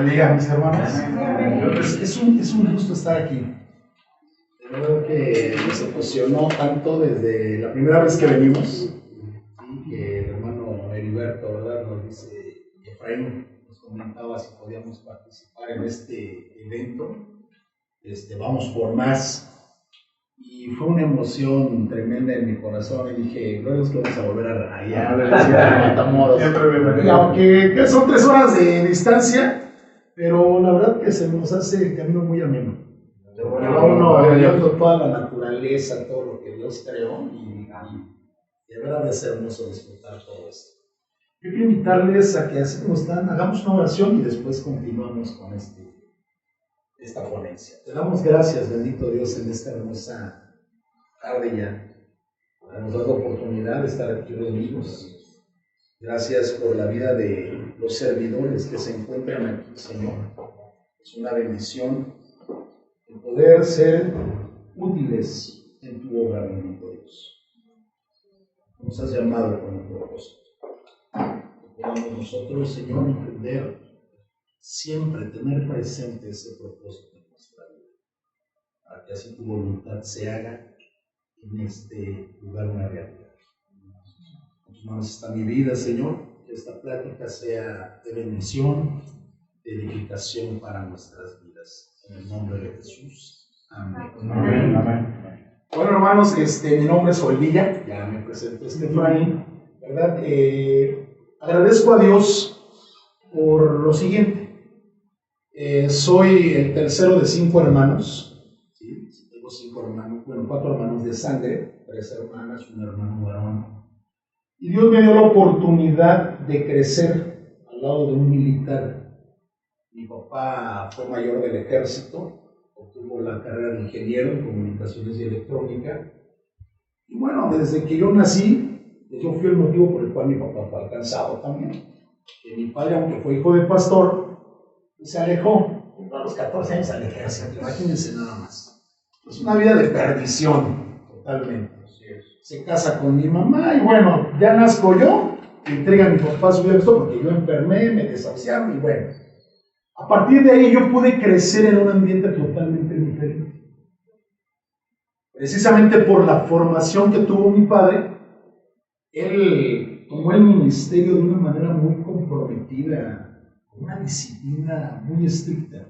bendiga, mis hermanos. Pues es un gusto estar aquí. De verdad que nos emocionó tanto desde la primera vez que venimos, ¿sí? Que el hermano Heriberto, ¿verdad? Nos dice, Efraín nos comentaba si podíamos participar en este evento. Vamos por más. Y fue una emoción tremenda en mi corazón y dije, gloria a Dios que vamos a volver allá a la ciudad de Matamoros. Y aunque son 3 horas de distancia, pero la verdad que se nos hace el camino muy ameno. Va uno viendo toda la naturaleza, todo lo que Dios creó y de verdad es hermoso disfrutar todo esto. Yo quiero invitarles a que así como están, hagamos una oración y después continuamos con esta ponencia. Te damos gracias, bendito Dios, en esta hermosa tarde ya. Nos dado oportunidad de estar aquí reunidos. Gracias por la vida de los servidores que se encuentran aquí, Señor. Es una bendición el poder ser útiles en tu obra, bendito Dios. Nos has llamado con un propósito. Que podamos nosotros, Señor, entender, siempre tener presente ese propósito en nuestra vida, para que así tu voluntad se haga en este lugar una realidad. En tus manos está mi vida, Señor, que esta plática sea de bendición, de edificación para nuestras vidas. En el nombre de Jesús. Amén. Amén. Amén. Bueno, hermanos, mi nombre es Joel Villa, ya me presento, Efraín, ¿verdad? Agradezco a Dios por lo siguiente. Soy el tercero de 5 hermanos. ¿Sí? Tengo 5 hermanos, bueno, 4 hermanos de sangre, 3 hermanas, un hermano varón. Y Dios me dio la oportunidad de crecer al lado de un militar. Mi papá fue mayor del ejército, obtuvo la carrera de ingeniero en comunicaciones y electrónica. Y bueno, desde que yo nací, yo fui el motivo por el cual mi papá fue alcanzado también. Que mi padre, aunque fue hijo de pastor, se alejó. Entró a los 14 años al ejército, imagínense nada más. Es una vida de perdición, totalmente. Se casa con mi mamá y bueno, ya nazco yo, le entrega a mi papá su vida porque yo enfermé, me desahuciaron y bueno. A partir de ahí yo pude crecer en un ambiente totalmente diferente. Precisamente por la formación que tuvo mi padre, él tomó el ministerio de una manera muy comprometida, con una disciplina muy estricta.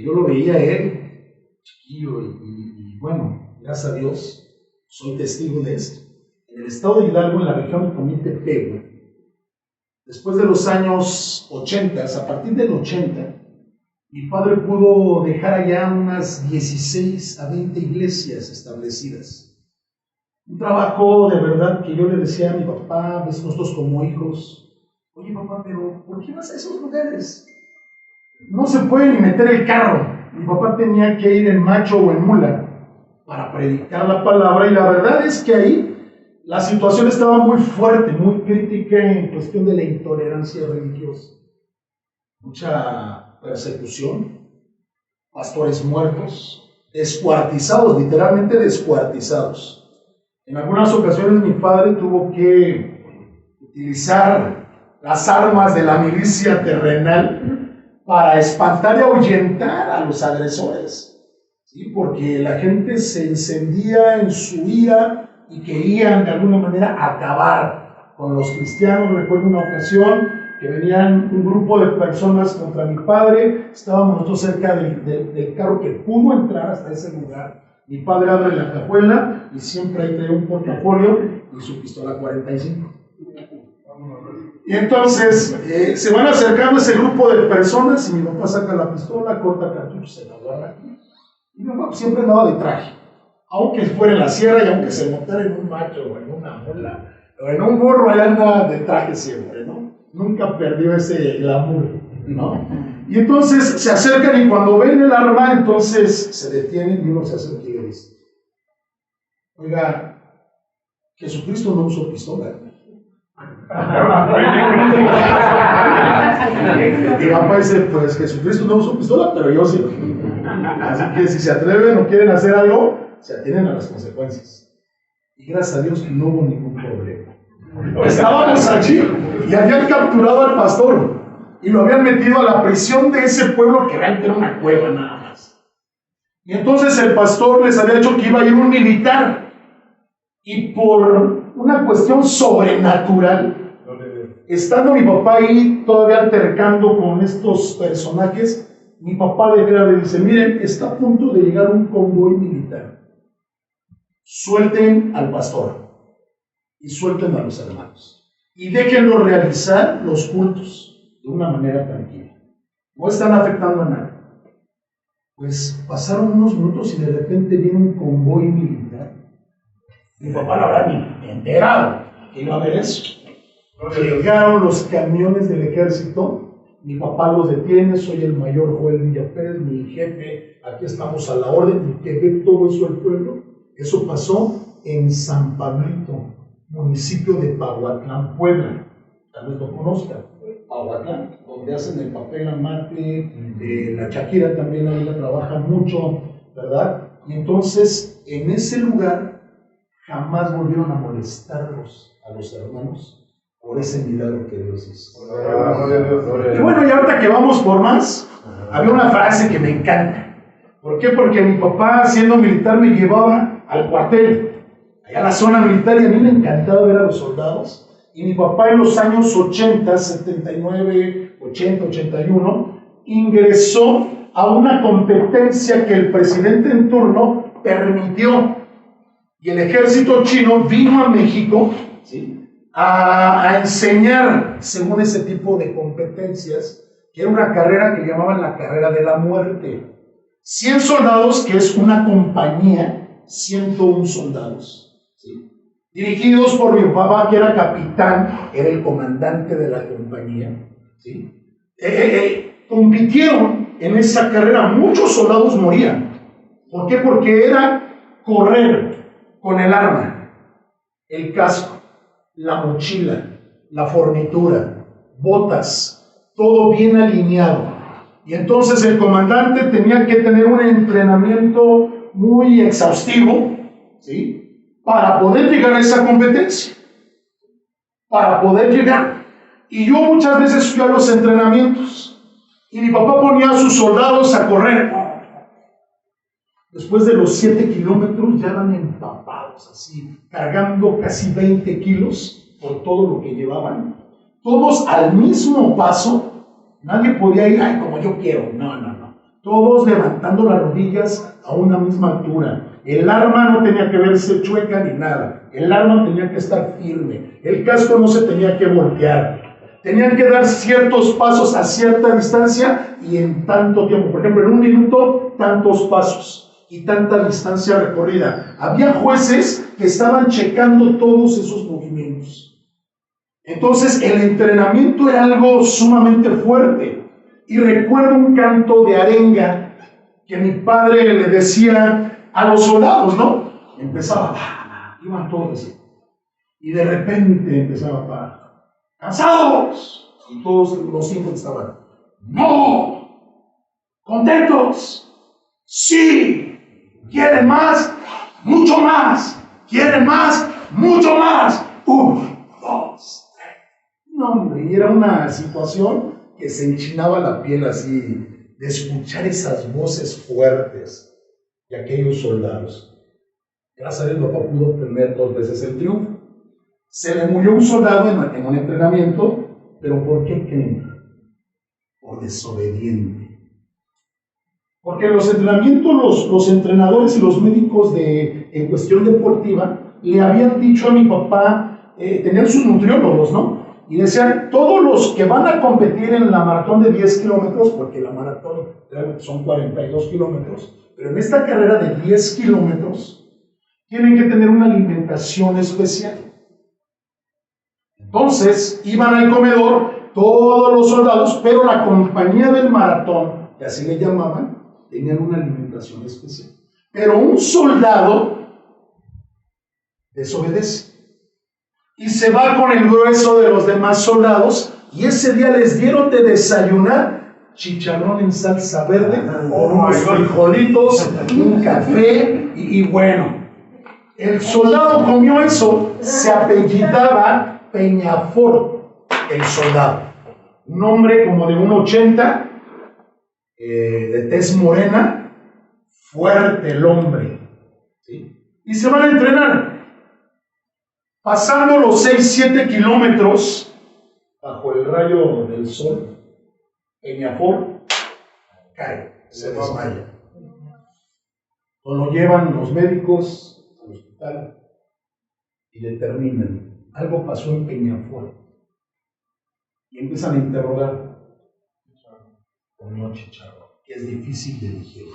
Yo lo veía a él, chiquillo, y bueno, gracias a Dios, soy testigo de esto. En el estado de Hidalgo, en la región de Comité, después de los años 80, a partir del 80, mi padre pudo dejar allá unas 16 a 20 iglesias establecidas. Un trabajo de verdad que yo le decía a mi papá, ves nosotros como hijos, oye papá, pero ¿por qué vas a esos lugares? No se puede ni meter el carro. Mi papá tenía que ir en macho o en mula para predicar la palabra y la verdad es que ahí la situación estaba muy fuerte, muy crítica en cuestión de la intolerancia religiosa. Mucha persecución, pastores muertos, descuartizados, literalmente descuartizados. En algunas ocasiones mi padre tuvo que utilizar las armas de la milicia terrenal para espantar y ahuyentar a los agresores. ¿Sí? Porque la gente se encendía en su ira y querían de alguna manera acabar con los cristianos. Recuerdo una ocasión que venían un grupo de personas contra mi padre, estábamos nosotros cerca del carro que pudo entrar hasta ese lugar. Mi padre abre la cajuela y siempre ahí traía un portafolio y su pistola 45. Y entonces se van acercando ese grupo de personas y mi papá saca la pistola, corta cartuchos, se la guarda aquí. Y mi papá siempre andaba de traje. Aunque fuera en la sierra y aunque se montara en un macho o en una mula o en un burro, él anda de traje siempre, ¿no? Nunca perdió ese glamour, ¿no? Y entonces se acercan y cuando ven el arma, entonces se detienen y uno se acerca y le dice, oiga, Jesucristo no usó pistola. Mi papá dice, pues Jesucristo no usó pistola, pero yo sí. Así que si se atreven o quieren hacer algo, se atienen a las consecuencias. Y gracias a Dios no hubo ningún problema. Estábamos allí y habían capturado al pastor. y lo habían metido a la prisión de ese pueblo que realmente era una cueva nada más. Y entonces el pastor les había dicho que iba a ir un militar, y por una cuestión sobrenatural, estando mi papá ahí todavía altercando con estos personajes, mi papá le dice: miren, está a punto de llegar un convoy militar, suelten al pastor y suelten a los hermanos y déjenlos realizar los cultos de una manera tranquila, no están afectando a nadie. Pues pasaron unos minutos y de repente viene un convoy militar. Mi papá no habrá ni enterado que iba a haber eso. Llegaron los camiones del ejército, mi papá los detiene: soy el mayor Joel Villa Pérez, mi jefe, aquí estamos a la orden, y que ve todo eso el pueblo. Eso pasó en San Pablito, municipio de Pahuatlán, Puebla. Tal vez lo conozcan, Pahuatlán, donde hacen el papel amate, la Shakira también ahí la trabaja mucho, ¿verdad? Y entonces, en ese lugar, jamás volvieron a molestarlos a los hermanos por ese milagro que Dios hizo. Y bueno, y ahorita que vamos por más, había una frase que me encanta. ¿Por qué? Porque mi papá, siendo militar, me llevaba al cuartel, allá a la zona militar, y a mí me encantaba ver a los soldados. Y mi papá en los años 80, 79, 80, 81, ingresó a una competencia que el presidente en turno permitió. Y el ejército chino vino a México, ¿sí?, a enseñar, según ese tipo de competencias, que era una carrera que llamaban la carrera de la muerte. 100 soldados, que es una compañía, 101 soldados, ¿sí?, dirigidos por mi papá, que era capitán, era el comandante de la compañía, ¿sí? Compitieron en esa carrera, muchos soldados morían. ¿Por qué? Porque era correr con el arma, el casco, la mochila, la fornitura, botas, todo bien alineado. Y entonces el comandante tenía que tener un entrenamiento muy exhaustivo, ¿sí?, para poder llegar a esa competencia, para poder llegar. Y yo muchas veces fui a los entrenamientos y mi papá ponía a sus soldados a correr. Después de los 7 kilómetros ya van empapados, así, cargando casi 20 kilos por todo lo que llevaban. Todos al mismo paso, nadie podía ir, ay, como yo quiero, no. Todos levantando las rodillas a una misma altura. El arma no tenía que verse chueca ni nada. El arma tenía que estar firme. El casco no se tenía que voltear. Tenían que dar ciertos pasos a cierta distancia y en tanto tiempo. Por ejemplo, en un minuto, tantos pasos y tanta distancia recorrida. Había jueces que estaban checando todos esos movimientos. Entonces, el entrenamiento era algo sumamente fuerte. Y recuerdo un canto de arenga que mi padre le decía a los soldados, ¿no? Empezaba, iban todos así. Y de repente empezaba, ¡cansados! Y todos los 5 estaban, ¡no! ¿Contentos? ¡Sí! ¿Quieren más? ¡Mucho más! ¿Quieren más? ¡Mucho más! 1, 2, 3. No, hombre, y era una situación que se enchinaba la piel así, de escuchar esas voces fuertes de aquellos soldados. Gracias a Dios, mi papá pudo obtener 2 veces el triunfo. Se le murió un soldado en un entrenamiento, pero ¿por qué creen? Por desobediente. Porque en los entrenamientos, los entrenadores y los médicos en cuestión deportiva le habían dicho a mi papá, tenían sus nutriólogos, ¿no? Y decían, todos los que van a competir en la maratón de 10 kilómetros, porque la maratón realmente son 42 kilómetros, pero en esta carrera de 10 kilómetros, tienen que tener una alimentación especial. Entonces, iban al comedor todos los soldados, pero la compañía del maratón, que así le llamaban, tenían una alimentación especial. Pero un soldado desobedece y se va con el grueso de los demás soldados, y ese día les dieron de desayunar chicharrón en salsa verde, con unos frijolitos, un café, y bueno, el soldado comió eso, se apellidaba Peñafort, el soldado. Un hombre como de 1,80, de tez morena, fuerte el hombre, ¿sí? Y se van a entrenar. Pasando los 6-7 kilómetros bajo el rayo del sol, Peñafort cae, se desmaya. Lo llevan los médicos al hospital y determinan, algo pasó en Peñafort. Y empiezan a interrogar. Comió chicharrón, que es difícil de digerir.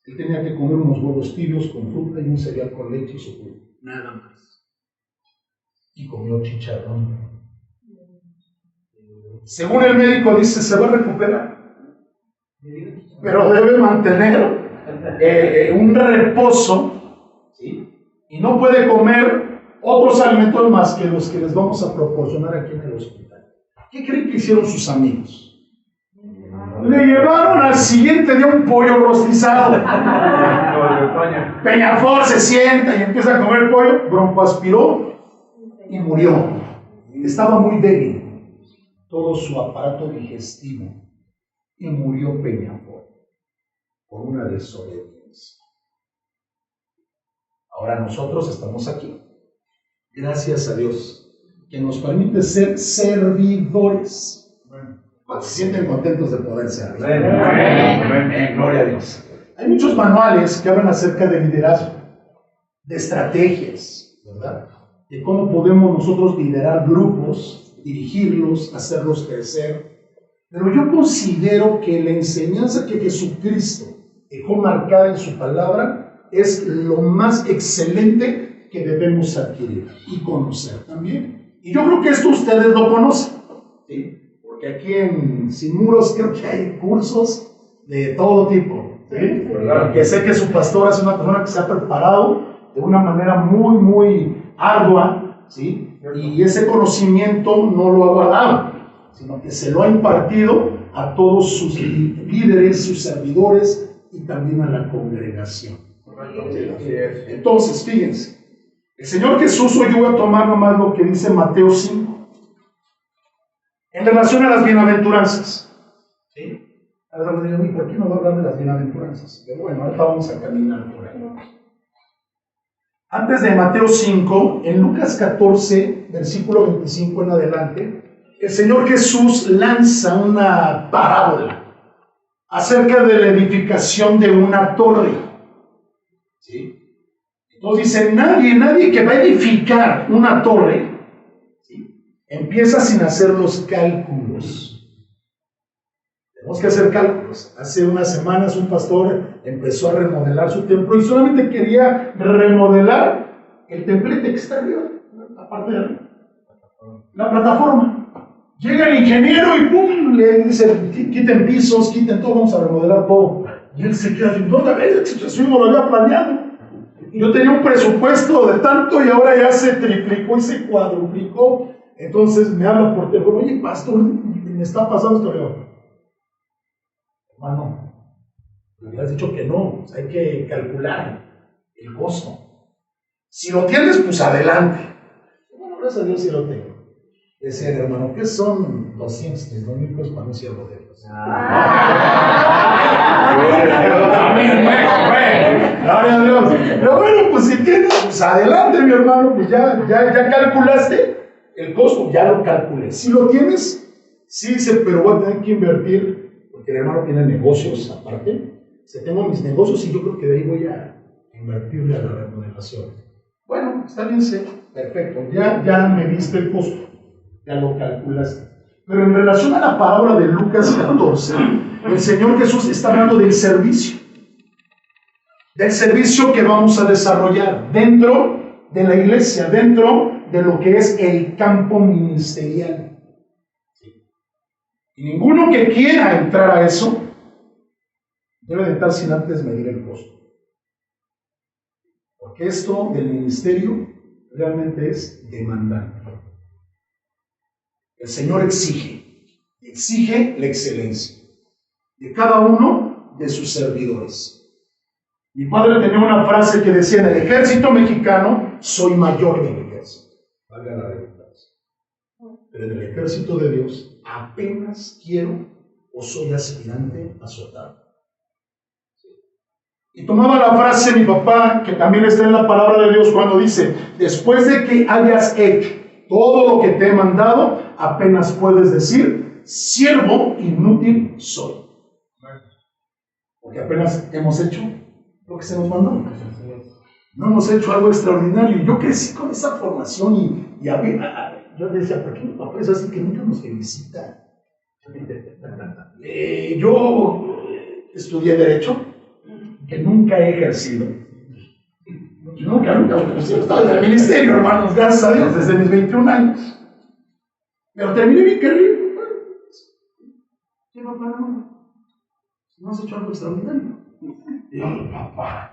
Él tenía que comer unos huevos tibios con fruta y un cereal con leche y su jugo, nada más. Y comió chicharrón. Según el médico dice, se va a recuperar, pero debe mantener un reposo, ¿sí? Y no puede comer otros alimentos más que los que les vamos a proporcionar aquí en el hospital. ¿Qué creen que hicieron sus amigos? Le llevaron al siguiente día un pollo rostizado. Peñafort se sienta y empieza a comer pollo, broncoaspiró y murió. Estaba muy débil todo su aparato digestivo y murió Peñafort por una desobediencia. Ahora nosotros estamos aquí, gracias a Dios, que nos permite ser servidores. ¿Cuántos se sienten contentos de poder servir? Gloria a Dios. Hay muchos manuales que hablan acerca de liderazgo, de estrategias, ¿verdad? De cómo podemos nosotros liderar grupos, dirigirlos, hacerlos crecer. Pero yo considero que la enseñanza que Jesucristo dejó marcada en su palabra es lo más excelente que debemos adquirir y conocer también. Y yo creo que esto ustedes lo conocen, ¿sí? Porque aquí en Sin Muros creo que hay cursos de todo tipo, ¿sí? Porque sé que su pastor es una persona que se ha preparado de una manera muy ardua, ¿sí? Y ese conocimiento no lo ha guardado, sino que se lo ha impartido a todos sus líderes, sus servidores y también a la congregación. Entonces, fíjense, el Señor Jesús, hoy yo voy a tomar nomás lo que dice Mateo 5, en relación a las bienaventuranzas. ¿Sí? Ahora me digo, ¿por qué no va a hablar de las bienaventuranzas? Pero bueno, ahorita vamos a caminar por ahí. Antes de Mateo 5, en Lucas 14, versículo 25 en adelante, el Señor Jesús lanza una parábola acerca de la edificación de una torre. ¿Sí? Entonces dice, nadie que va a edificar una torre, ¿sí?, empieza sin hacer los cálculos. Tenemos que hacer cálculos. Hace unas semanas un pastor empezó a remodelar su templo y solamente quería remodelar el templete que está arriba, la parte de arriba, la plataforma. Llega el ingeniero y ¡pum!, le dice, quiten pisos, quiten todo, vamos a remodelar todo. Y él se queda diciendo, ¿dónde ves? Yo no lo había planeado. Yo tenía un presupuesto de tanto y ahora ya se triplicó y se cuadruplicó. Entonces me habla por teléfono, oye, pastor, me está pasando esto. Le digo, hermano, me hubieras dicho que no, hay que calcular el costo. Si lo tienes, pues adelante. Bueno, gracias a Dios sí lo tengo. Decía el hermano, ¿qué son 200,000 pesos para un siervo de Dios? Gloria a Dios. Pero bueno, pues si tienes, pues adelante, mi hermano, pues ya calculaste el costo, ya lo calculé. Si lo tienes, sí dice, pero voy a tener que invertir, porque el hermano tiene negocios aparte. Tengo mis negocios y yo creo que de ahí voy a invertirle a la remodelación. Bueno, está bien, sí, perfecto, ya me diste el costo, ya lo calculaste. Pero en relación a la parábola de Lucas 14, el Señor Jesús está hablando del servicio que vamos a desarrollar dentro de la iglesia, dentro de lo que es el campo ministerial. Y ninguno que quiera entrar a eso debe de entrar sin antes medir el costo. Porque esto del ministerio realmente es demandante. El Señor exige la excelencia de cada uno de sus servidores. Mi padre tenía una frase que decía, en el ejército mexicano soy mayor del ejército. Valga la redundancia. Pero en el ejército de Dios apenas quiero o soy aspirante a soldado. Y tomaba la frase de mi papá, que también está en la palabra de Dios, cuando dice: después de que hayas hecho todo lo que te he mandado, apenas puedes decir: siervo inútil soy. Porque apenas hemos hecho lo que se nos mandó. No hemos hecho algo extraordinario. Yo crecí con esa formación y yo decía: ¿por qué mi papá es así que nunca nos felicita? Yo estudié Derecho, que nunca he ejercido. Nunca, pues, estaba en el ministerio, hermanos, gracias a Dios, desde mis 21 años. Pero terminé mi carrera. ¿Qué, papá? No has hecho algo extraordinario. Y yo: papá,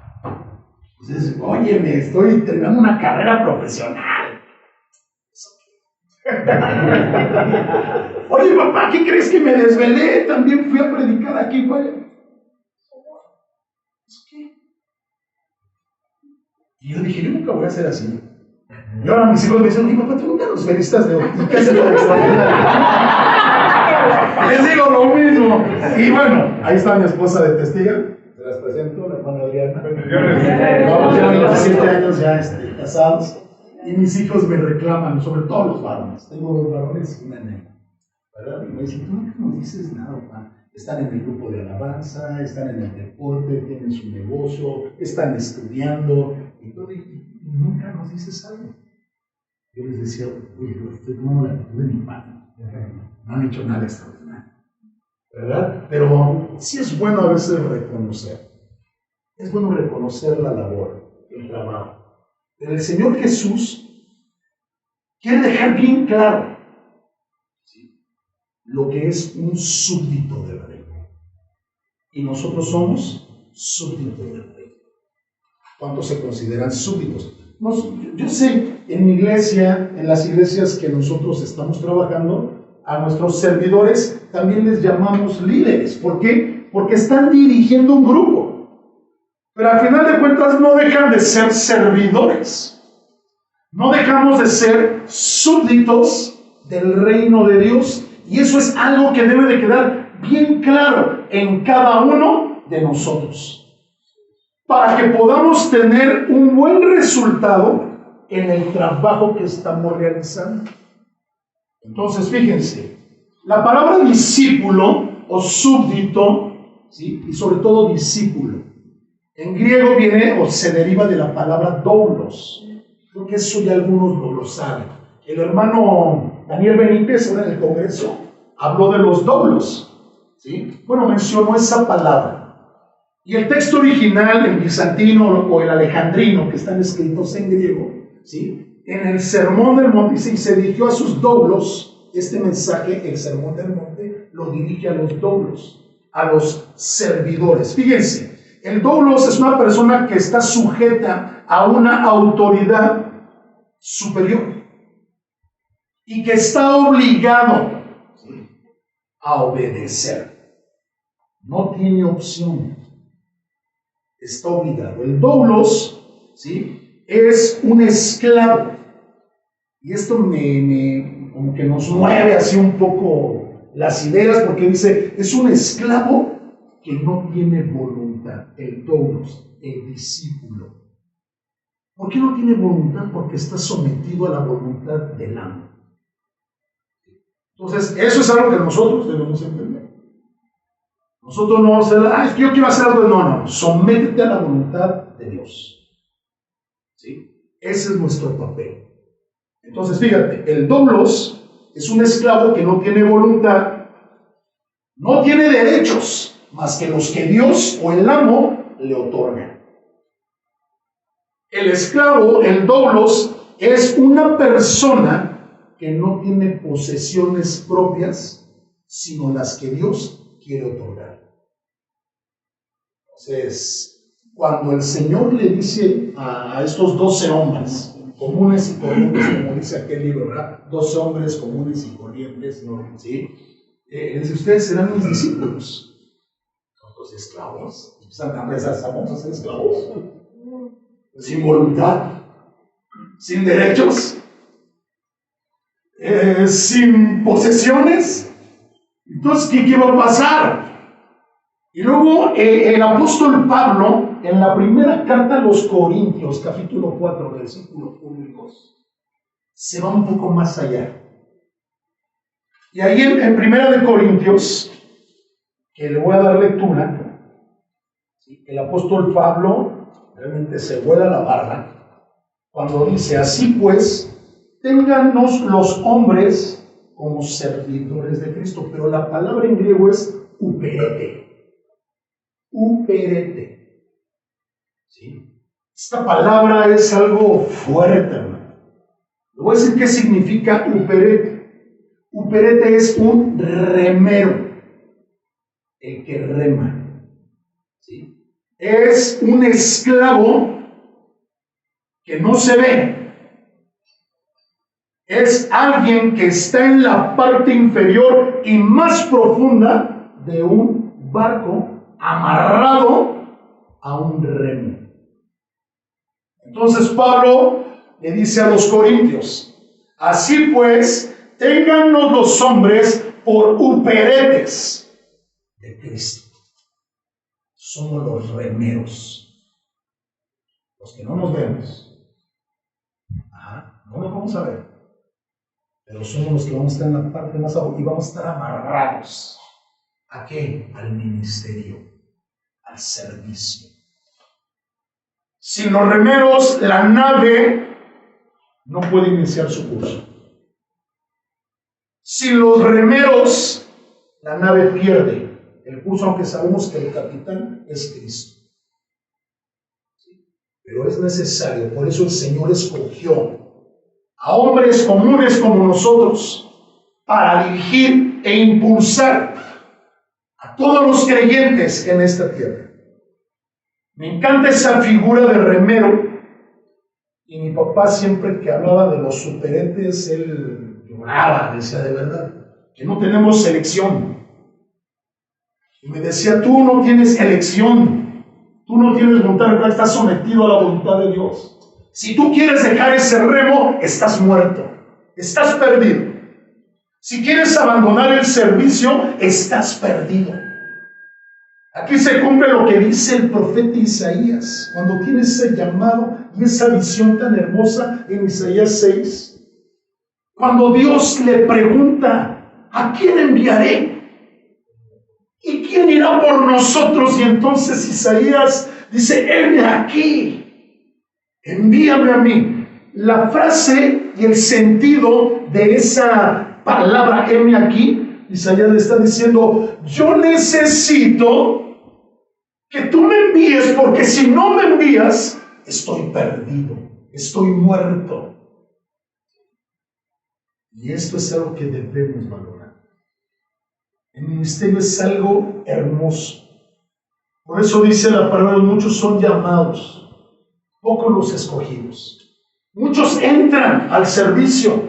pues oye, me estoy terminando una carrera profesional. Oye, papá, ¿qué crees que me desvelé? También fui a predicar aquí, güey. ¿Qué? Y yo dije: yo nunca voy a ser así. Y ahora mis hijos me dicen: oye, papá, tú nunca nos felicitas de hoy. ¿Qué haces lo extraordinario? Les digo lo mismo. Y bueno, ahí está mi esposa de testiga. Se las presento, la hermana Adriana. Vamos ya 27 años ya casados. Y mis hijos me reclaman, sobre todo los varones. Tengo 2 varones y una nena, ¿verdad? Y me dicen: tú nunca nos dices nada, papá. Están en el grupo de alabanza, están en el deporte, tienen su negocio, están estudiando, y todo, y nunca nos dices algo. Yo les decía: oye, estoy tomando la actitud de mi padre. No han hecho nada extraordinario, ¿verdad? Pero sí es bueno a veces reconocer. Es bueno reconocer la labor, el trabajo. Pero el Señor Jesús quiere dejar bien claro, ¿sí?, lo que es un súbdito del rey. Y nosotros somos súbditos del rey. ¿Cuántos se consideran súbditos? Yo sé, en mi iglesia, en las iglesias que nosotros estamos trabajando, a nuestros servidores también les llamamos líderes. ¿Por qué? Porque están dirigiendo un grupo. Pero al final de cuentas no dejan de ser servidores. No dejamos de ser súbditos del reino de Dios. Y eso es algo que debe de quedar bien claro en cada uno de nosotros, para que podamos tener un buen resultado en el trabajo que estamos realizando. Entonces, fíjense, la palabra discípulo o súbdito, ¿sí?, y sobre todo discípulo, en griego viene o se deriva de la palabra doulos. Creo que eso ya algunos lo saben. El hermano Daniel Benítez, ahora en el Congreso, habló de los doulos, ¿sí? Bueno, mencionó esa palabra. Y el texto original, el bizantino o el alejandrino, que están escritos en griego, ¿sí?, en el Sermón del Monte, y se dirigió a sus doulos. Este mensaje, el Sermón del Monte, lo dirige a los doulos, a los servidores. Fíjense, el doulos es una persona que está sujeta a una autoridad superior y que está obligado, ¿sí?, a obedecer. No tiene opción. Está obligado. El doulos, ¿sí?, es un esclavo. Y esto como que nos mueve así un poco las ideas, porque dice: es un esclavo que no tiene voluntad. El doulos, el discípulo. ¿Por qué no tiene voluntad? Porque está sometido a la voluntad del amo. Entonces, eso es algo que nosotros debemos entender. Nosotros no vamos a hacer: es que yo quiero hacer algo. No, sométete a la voluntad de Dios. ¿Sí? Ese es nuestro papel. Entonces, fíjate, el doulos es un esclavo que no tiene voluntad, no tiene derechos más que los que Dios o el amo le otorga. El esclavo, el doulos, es una persona que no tiene posesiones propias, sino las que Dios quiere otorgar. Entonces, cuando el Señor le dice a estos 12 hombres, comunes y corrientes, como dice aquel libro, ¿verdad? 12 hombres comunes y corrientes, ¿no? ¿Sí? Dice: ustedes serán mis discípulos. Los esclavos. Vamos a ser esclavos. Sin voluntad, sin derechos. sin posesiones. Entonces, ¿qué va a pasar? Y luego el apóstol Pablo, en la primera carta a los Corintios, capítulo 4, versículos 1 y 2, se va un poco más allá. Y ahí en primera de Corintios, que le voy a dar lectura, el apóstol Pablo realmente se vuela la barba cuando dice: así pues, téngannos los hombres como servidores de Cristo. Pero la palabra en griego es uperete. Uperete. ¿Sí? Esta palabra es algo fuerte, hermano. Le voy a decir qué significa uperete. Uperete es un remero, el que rema. ¿Sí? Es un esclavo que no se ve. Es alguien que está en la parte inferior y más profunda de un barco amarrado a un remo. Entonces Pablo le dice a los corintios: así pues, téngannos los hombres por uperetes de Cristo. Somos los remeros, los que no nos vemos. No nos vamos a ver, pero somos los que vamos a estar en la parte más abajo y vamos a estar amarrados. ¿A qué? Al ministerio, al servicio. Sin los remeros, la nave no puede iniciar su curso. Sin los remeros, la nave pierde el curso, aunque sabemos que el capitán es Cristo. Pero es necesario, por eso el Señor escogió a hombres comunes como nosotros para dirigir e impulsar a todos los creyentes en esta tierra. Me encanta esa figura de remero, y mi papá siempre que hablaba de los superetes, él lloraba, decía: de verdad, que no tenemos elección. Y me decía: tú no tienes elección, tú no tienes voluntad, estás sometido a la voluntad de Dios. Si tú quieres dejar ese remo, estás muerto, estás perdido. Si quieres abandonar el servicio, estás perdido. Aquí se cumple lo que dice el profeta Isaías, cuando tiene ese llamado y esa visión tan hermosa en Isaías 6. Cuando Dios le pregunta: ¿a quién enviaré? ¿Y quién irá por nosotros? Y entonces Isaías dice: heme aquí, envíame a mí. La frase y el sentido de esa palabra heme aquí, Isaías le está diciendo: yo necesito que tú me envíes, porque si no me envías, estoy perdido, estoy muerto. Y esto es algo que debemos valorar. El ministerio es algo hermoso. Por eso dice la palabra: muchos son llamados, pocos los escogidos. Muchos entran al servicio,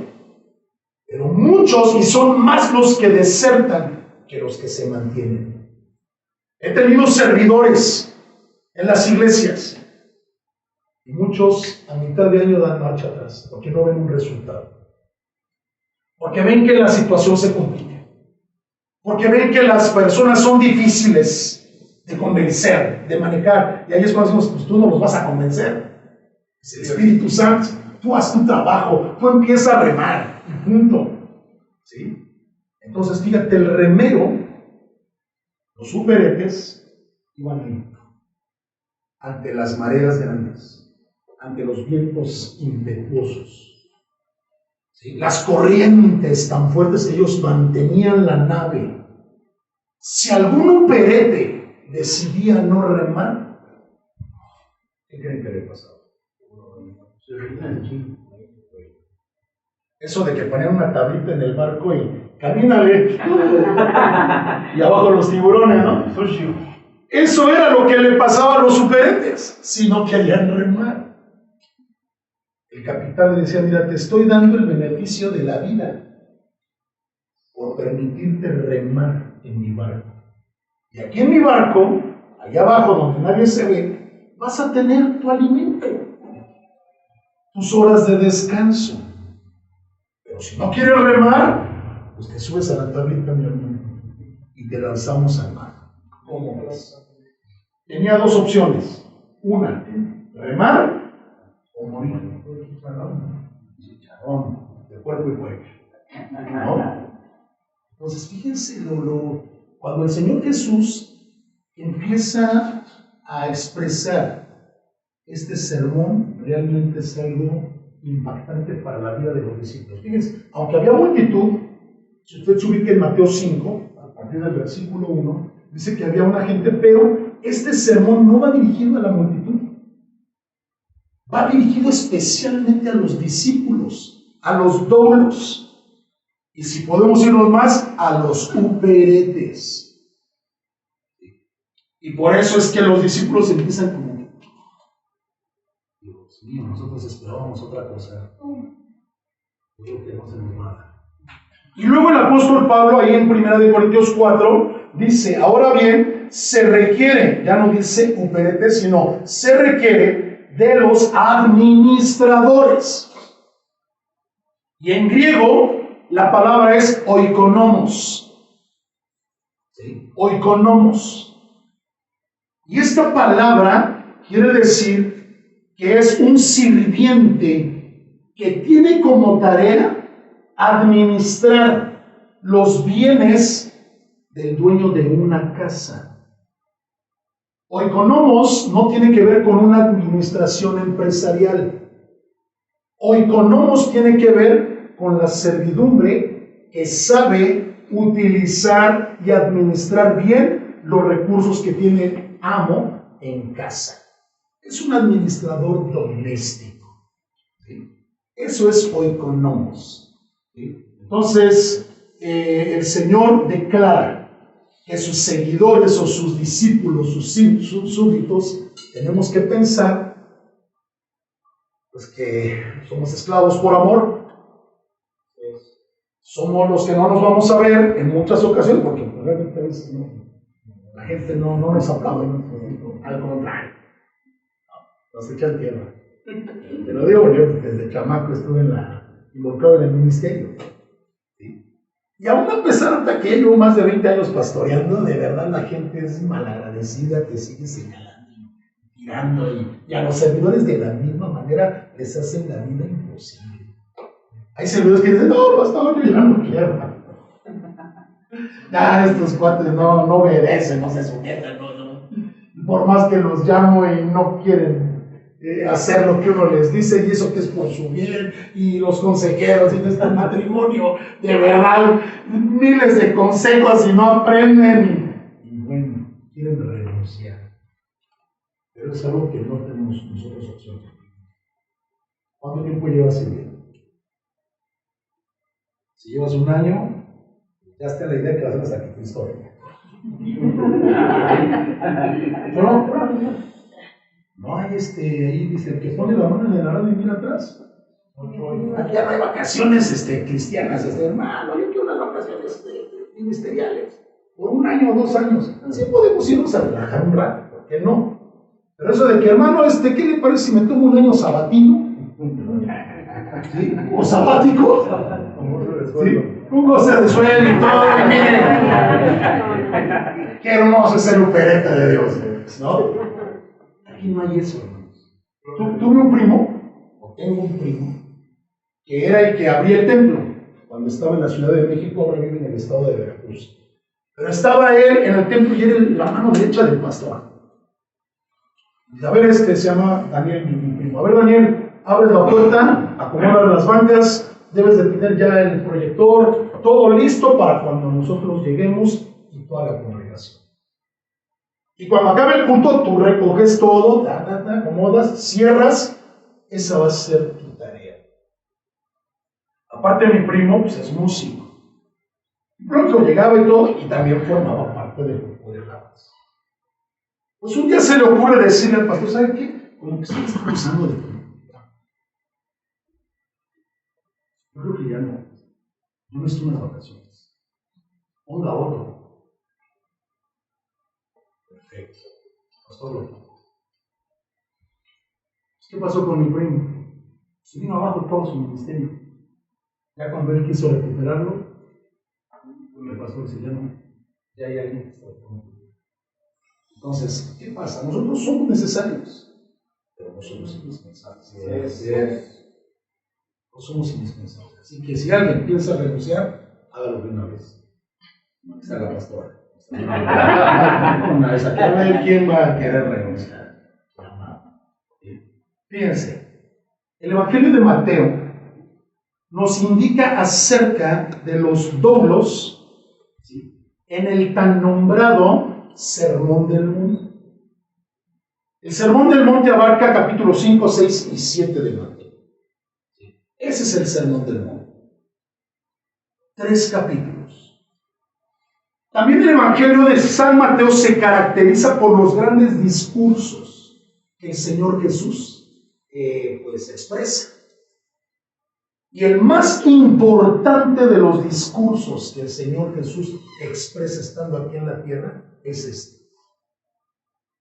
pero muchos, y son más los que desertan que los que se mantienen. He tenido servidores en las iglesias y muchos a mitad de año dan marcha atrás porque no ven un resultado, porque ven que la situación se complica, porque ven que las personas son difíciles de convencer, de manejar, y ahí es cuando decimos: pues tú no los vas a convencer, es el Espíritu Santo. Tú haz tu trabajo, tú empiezas a remar y punto. ¿Sí? Entonces fíjate, el remero, los superetes, iban limpio ante las mareas grandes, ante los vientos impetuosos, ¿sí? Las corrientes tan fuertes que ellos mantenían la nave. Si algún uperete decidía no remar, ¿qué creen que le pasaba? Eso de que ponían una tablita en el barco y camínale y abajo los tiburones, ¿no? Eso era lo que le pasaba a los superetes si no querían remar. El capitán le decía: mira, te estoy dando el beneficio de la vida por permitirte remar en mi barco. Y aquí en mi barco, allá abajo donde nadie se ve, vas a tener tu alimento, tus horas de descanso. Pero si no quieres remar, pues te subes a la tablita, mi hermano, y te lanzamos al mar. ¿Cómo ves? Tenía dos opciones. Una, remar o morir. Chicharrón, de cuerpo y cuerpo. ¿No? Entonces, fíjense, cuando el Señor Jesús empieza a expresar este sermón, realmente es algo impactante para la vida de los discípulos. Fíjense, aunque había multitud, si usted se ubica en Mateo 5, a partir del versículo 1, dice que había una gente, pero este sermón no va dirigido a la multitud, va dirigido especialmente a los discípulos, a los doulos, y si podemos irnos más, a los uperetes. Y por eso es que los discípulos empiezan como, Dios mío, nosotros esperábamos otra cosa. Creo que no se nos va a dar. Y luego el apóstol Pablo, ahí en 1 Corintios 4, dice, ahora bien, se requiere, ya no dice uperete, sino se requiere de los administradores. Y en griego, la palabra es oikonomos. ¿Sí? Oikonomos. Y esta palabra quiere decir que es un sirviente que tiene como tarea administrar los bienes del dueño de una casa. Oikonomos no tiene que ver con una administración empresarial. Oikonomos tiene que ver con la servidumbre que sabe utilizar y administrar bien los recursos que tiene el amo en casa. Es un administrador doméstico. ¿Sí? Eso es oikonomos. ¿Sí? Entonces, el Señor declara que sus seguidores o sus discípulos, sus súbditos, tenemos que pensar pues que somos esclavos por amor. Somos los que no nos vamos a ver en muchas ocasiones, porque realmente a veces la gente no nos aplaude, al contrario, nos echan tierra. Te lo digo, yo desde chamaco estuve involucrado en el ministerio. ¿Sí? Y aún a pesar de que llevo más de 20 años pastoreando, de verdad la gente es malagradecida, que sigue señalando, tirando, y a los servidores de la misma manera les hacen la vida imposible. Hay servidores que dicen, no, pastor, yo ya no quiero. Ya estos cuates no obedecen, no se someten, no. Por más que los llamo y no quieren hacer lo que uno les dice, y eso que es por su bien, y los consejeros, y este matrimonio, de verdad, miles de consejos y no aprenden. Y bueno, quieren renunciar. Pero es algo que no tenemos nosotros opción. ¿Cuánto tiempo llevas sirviendo? Si llevas un año, ya está la idea que vas a hacer aquí tu historia. No hay ahí dice, el que pone la mano en el arado y mira atrás. Aquí ya no hay vacaciones cristianas, hermano, yo quiero unas vacaciones ministeriales. Por un año o 2 años. Así podemos irnos a relajar un rato, ¿por qué no? Pero eso de que, hermano, ¿qué le parece si me tomo un año sabatino? ¿Sí? ¿O sabático? ¿Sí? Un goce de sueño y todo. Qué hermoso es ser un pereta de Dios, ¿no? Aquí no hay eso, hermanos. Tuve un primo, o tengo un primo, que era el que abría el templo cuando estaba en la Ciudad de México, ahora vive en el estado de Veracruz. Pero estaba él en el templo y era la mano derecha del pastor. Y a ver, se llama Daniel, mi primo. A ver, Daniel, abre la puerta, acomoda las bancas, debes de tener ya el proyector, todo listo para cuando nosotros lleguemos y toda la congregación. Y cuando acabe el culto, tú recoges todo, acomodas, cierras, esa va a ser tu tarea. Aparte, mi primo, pues es músico. Pronto llegaba y todo, y también formaba parte del grupo de alabanza. Pues un día se le ocurre decirle al pastor, ¿sabe qué? Como que se me está cruzando de todo. Yo creo que ya no. Yo necesito unas vacaciones. Ponga otro. Perfecto. Pastor, ¿qué pasó con mi primo? Se vino abajo todo su ministerio. Ya cuando él quiso recuperarlo, el pastor dice, ya no, ya hay alguien que está tomando. Entonces, ¿qué pasa? Nosotros somos necesarios, pero no somos indispensables. No somos indispensables. Así que si alguien piensa renunciar, hágalo de una vez. No está la pastora. Una vez aquí a ver quién va a querer renunciar. Fíjense, el Evangelio de Mateo nos indica acerca de los doulos, ¿sí?, en el tan nombrado Sermón del Monte. El Sermón del Monte abarca capítulos 5, 6 y 7 de Mateo. Ese es el Sermón del Monte. 3 capítulos. También el Evangelio de San Mateo se caracteriza por los grandes discursos que el Señor Jesús pues expresa. Y el más importante de los discursos que el Señor Jesús expresa estando aquí en la tierra es este,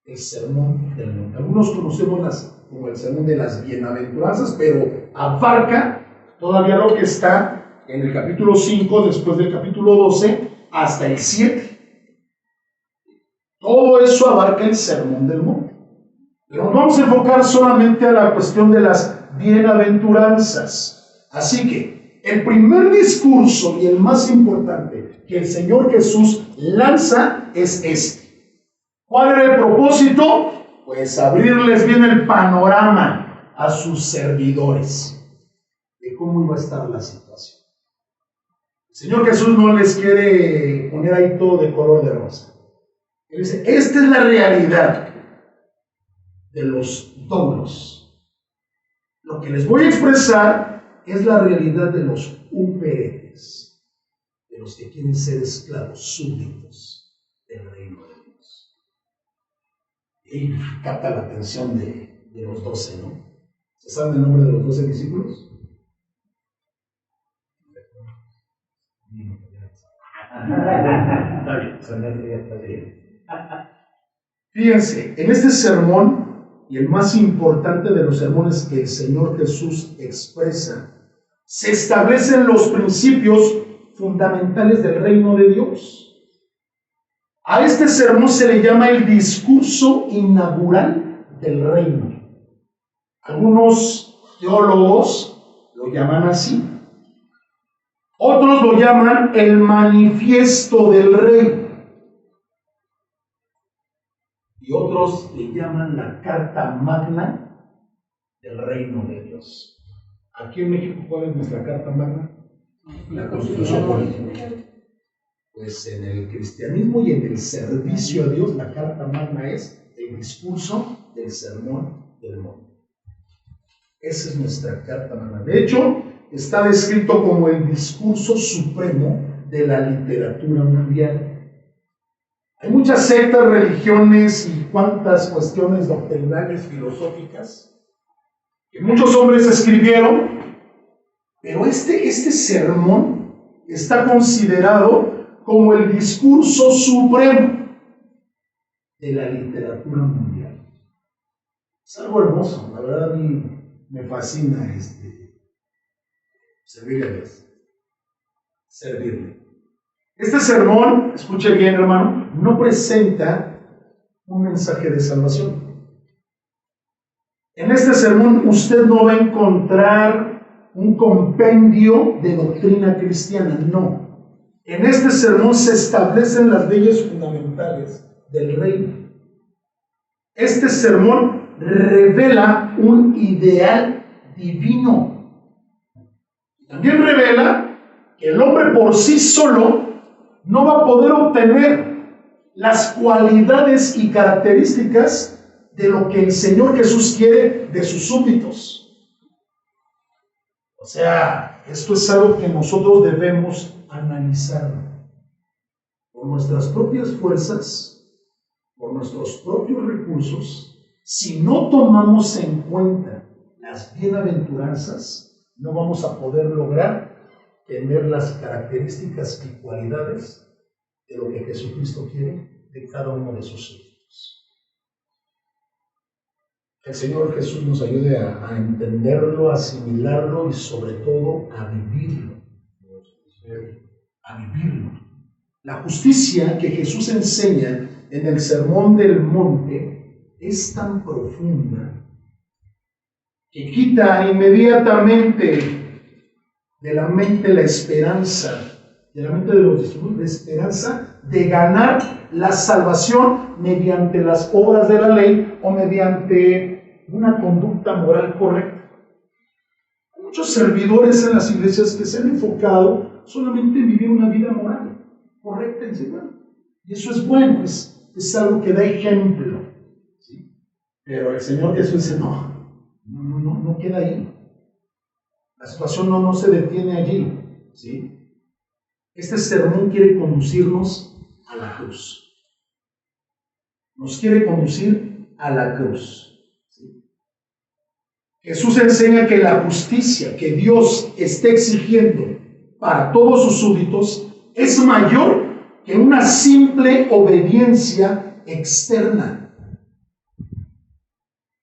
el Sermón del Monte. Algunos conocemos como el Sermón de las Bienaventuranzas, pero abarca todavía lo que está en el capítulo 5, después del capítulo 12, hasta el 7. Todo eso abarca el Sermón del Monte. Pero nos vamos a enfocar solamente a la cuestión de las bienaventuranzas. Así que el primer discurso y el más importante que el Señor Jesús lanza es este. ¿Cuál era el propósito? Pues abrirles bien el panorama a sus servidores de cómo iba a estar la situación. El Señor Jesús no les quiere poner ahí todo de color de rosa. Él dice, esta es la realidad de los doulos. Lo que les voy a expresar es la realidad de los uperetes, de los que quieren ser esclavos, súbditos del reino de Dios. Y capta la atención de los 12, ¿no? ¿Se saben el nombre de los 12 discípulos? Está bien. Fíjense, en este sermón, y el más importante de los sermones que el Señor Jesús expresa, se establecen los principios fundamentales del reino de Dios. A este sermón se le llama el discurso inaugural del reino. Algunos teólogos lo llaman así. Otros lo llaman el manifiesto del rey. Y otros le llaman la Carta Magna del Reino de Dios. Aquí en México, ¿cuál es nuestra Carta Magna? La Constitución Política. Pues en el cristianismo y en el servicio a Dios, la Carta Magna es el discurso del Sermón del Monte. Esa es nuestra Carta Magna. De hecho, está descrito como el discurso supremo de la literatura mundial. Hay muchas sectas, religiones y cuantas cuestiones doctrinales, filosóficas, que muchos hombres escribieron, pero este sermón está considerado como el discurso supremo de la literatura mundial. Es algo hermoso, la verdad a mí me fascina servirle a Dios, servirle. Este sermón, escuche bien hermano, no presenta un mensaje de salvación. En este sermón usted no va a encontrar un compendio de doctrina cristiana, no. En este sermón se establecen las leyes fundamentales del reino. Este sermón revela un ideal divino. También revela que el hombre por sí solo no va a poder obtener las cualidades y características de lo que el Señor Jesús quiere de sus súbditos. O sea, esto es algo que nosotros debemos analizar por nuestras propias fuerzas, por nuestros propios recursos. Si no tomamos en cuenta las bienaventuranzas, no vamos a poder lograr tener las características y cualidades de lo que Jesucristo quiere de cada uno de sus súbditos. Que el Señor Jesús nos ayude a entenderlo, a asimilarlo y sobre todo a vivirlo. a vivirlo. La justicia que Jesús enseña en el Sermón del Monte es tan profunda que quita inmediatamente de la mente la esperanza, de la mente de los discípulos, la esperanza de ganar la salvación mediante las obras de la ley o mediante una conducta moral correcta. Hay muchos servidores en las iglesias que se han enfocado solamente en vivir una vida moral correcta en sí mismo. Y eso es bueno, es algo que da ejemplo. ¿Sí? Pero el Señor Jesús dice, no queda ahí. La situación no se detiene allí. ¿Sí? Este sermón quiere conducirnos a la cruz. Nos quiere conducir a la cruz. ¿Sí? Jesús enseña que la justicia que Dios está exigiendo para todos sus súbditos es mayor que una simple obediencia externa.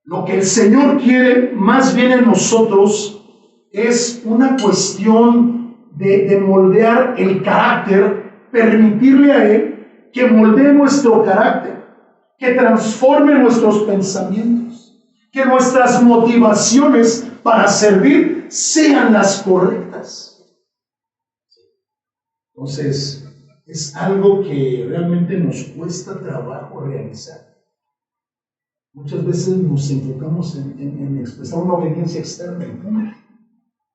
Lo que el Señor quiere más bien en nosotros es una cuestión de moldear el carácter, permitirle a Él que moldee nuestro carácter, que transforme nuestros pensamientos, que nuestras motivaciones para servir sean las correctas. Entonces, es algo que realmente nos cuesta trabajo realizar. Muchas veces nos enfocamos en expresar una obediencia externa y punto.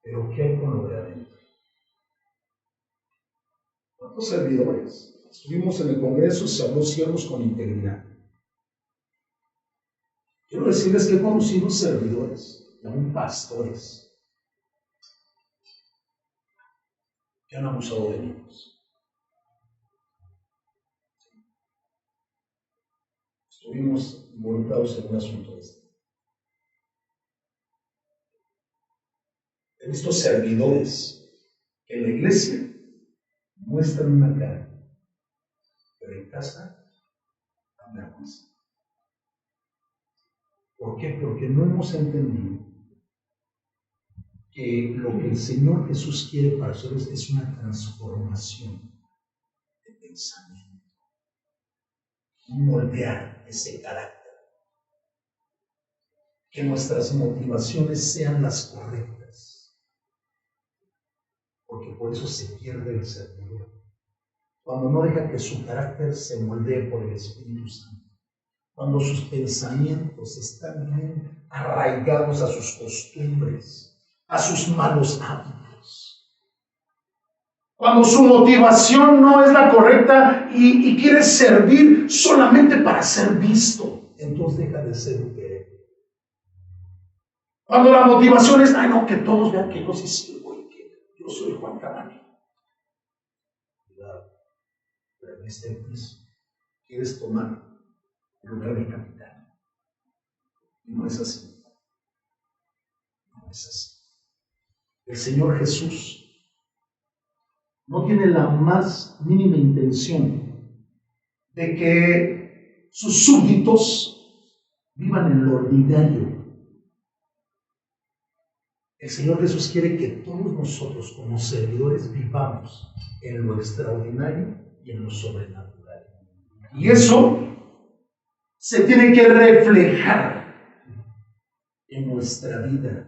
Pero ¿qué hay con lo de adentro? ¿Cuántos servidores? Estuvimos en el Congreso, se habló siervos con integridad. Quiero decirles que he conocido servidores, y aún pastores, que han abusado de niños. Estuvimos involucrados en un asunto de este. He visto servidores que en la iglesia muestran una cara, pero en casa cambian cosa. ¿Por qué? Porque no hemos entendido que lo que el Señor Jesús quiere para nosotros es una transformación de pensamiento, moldear ese carácter, que nuestras motivaciones sean las correctas, porque por eso se pierde el servidor, cuando no deja que su carácter se moldee por el Espíritu Santo, cuando sus pensamientos están bien arraigados a sus costumbres, a sus malos hábitos. Cuando su motivación no es la correcta y quiere servir solamente para ser visto, entonces deja de ser un héroe. Cuando la motivación es, que todos vean que yo sí sirvo y que yo soy Juan Cabanilla. Cuidado, pero en este piso quieres tomar el lugar del capitán. Y no es así. No es así. El Señor Jesús no tiene la más mínima intención de que sus súbditos vivan en lo ordinario. El Señor Jesús quiere que todos nosotros como servidores vivamos en lo extraordinario y en lo sobrenatural. Y eso se tiene que reflejar en nuestra vida.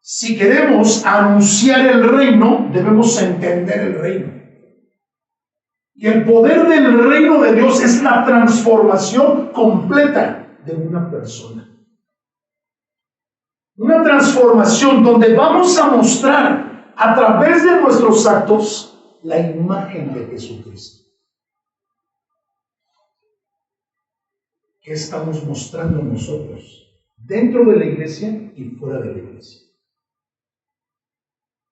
Si queremos anunciar el reino, debemos entender el reino. Y el poder del reino de Dios es la transformación completa de una persona. Una transformación donde vamos a mostrar a través de nuestros actos la imagen de Jesucristo. ¿Qué estamos mostrando nosotros dentro de la iglesia y fuera de la iglesia?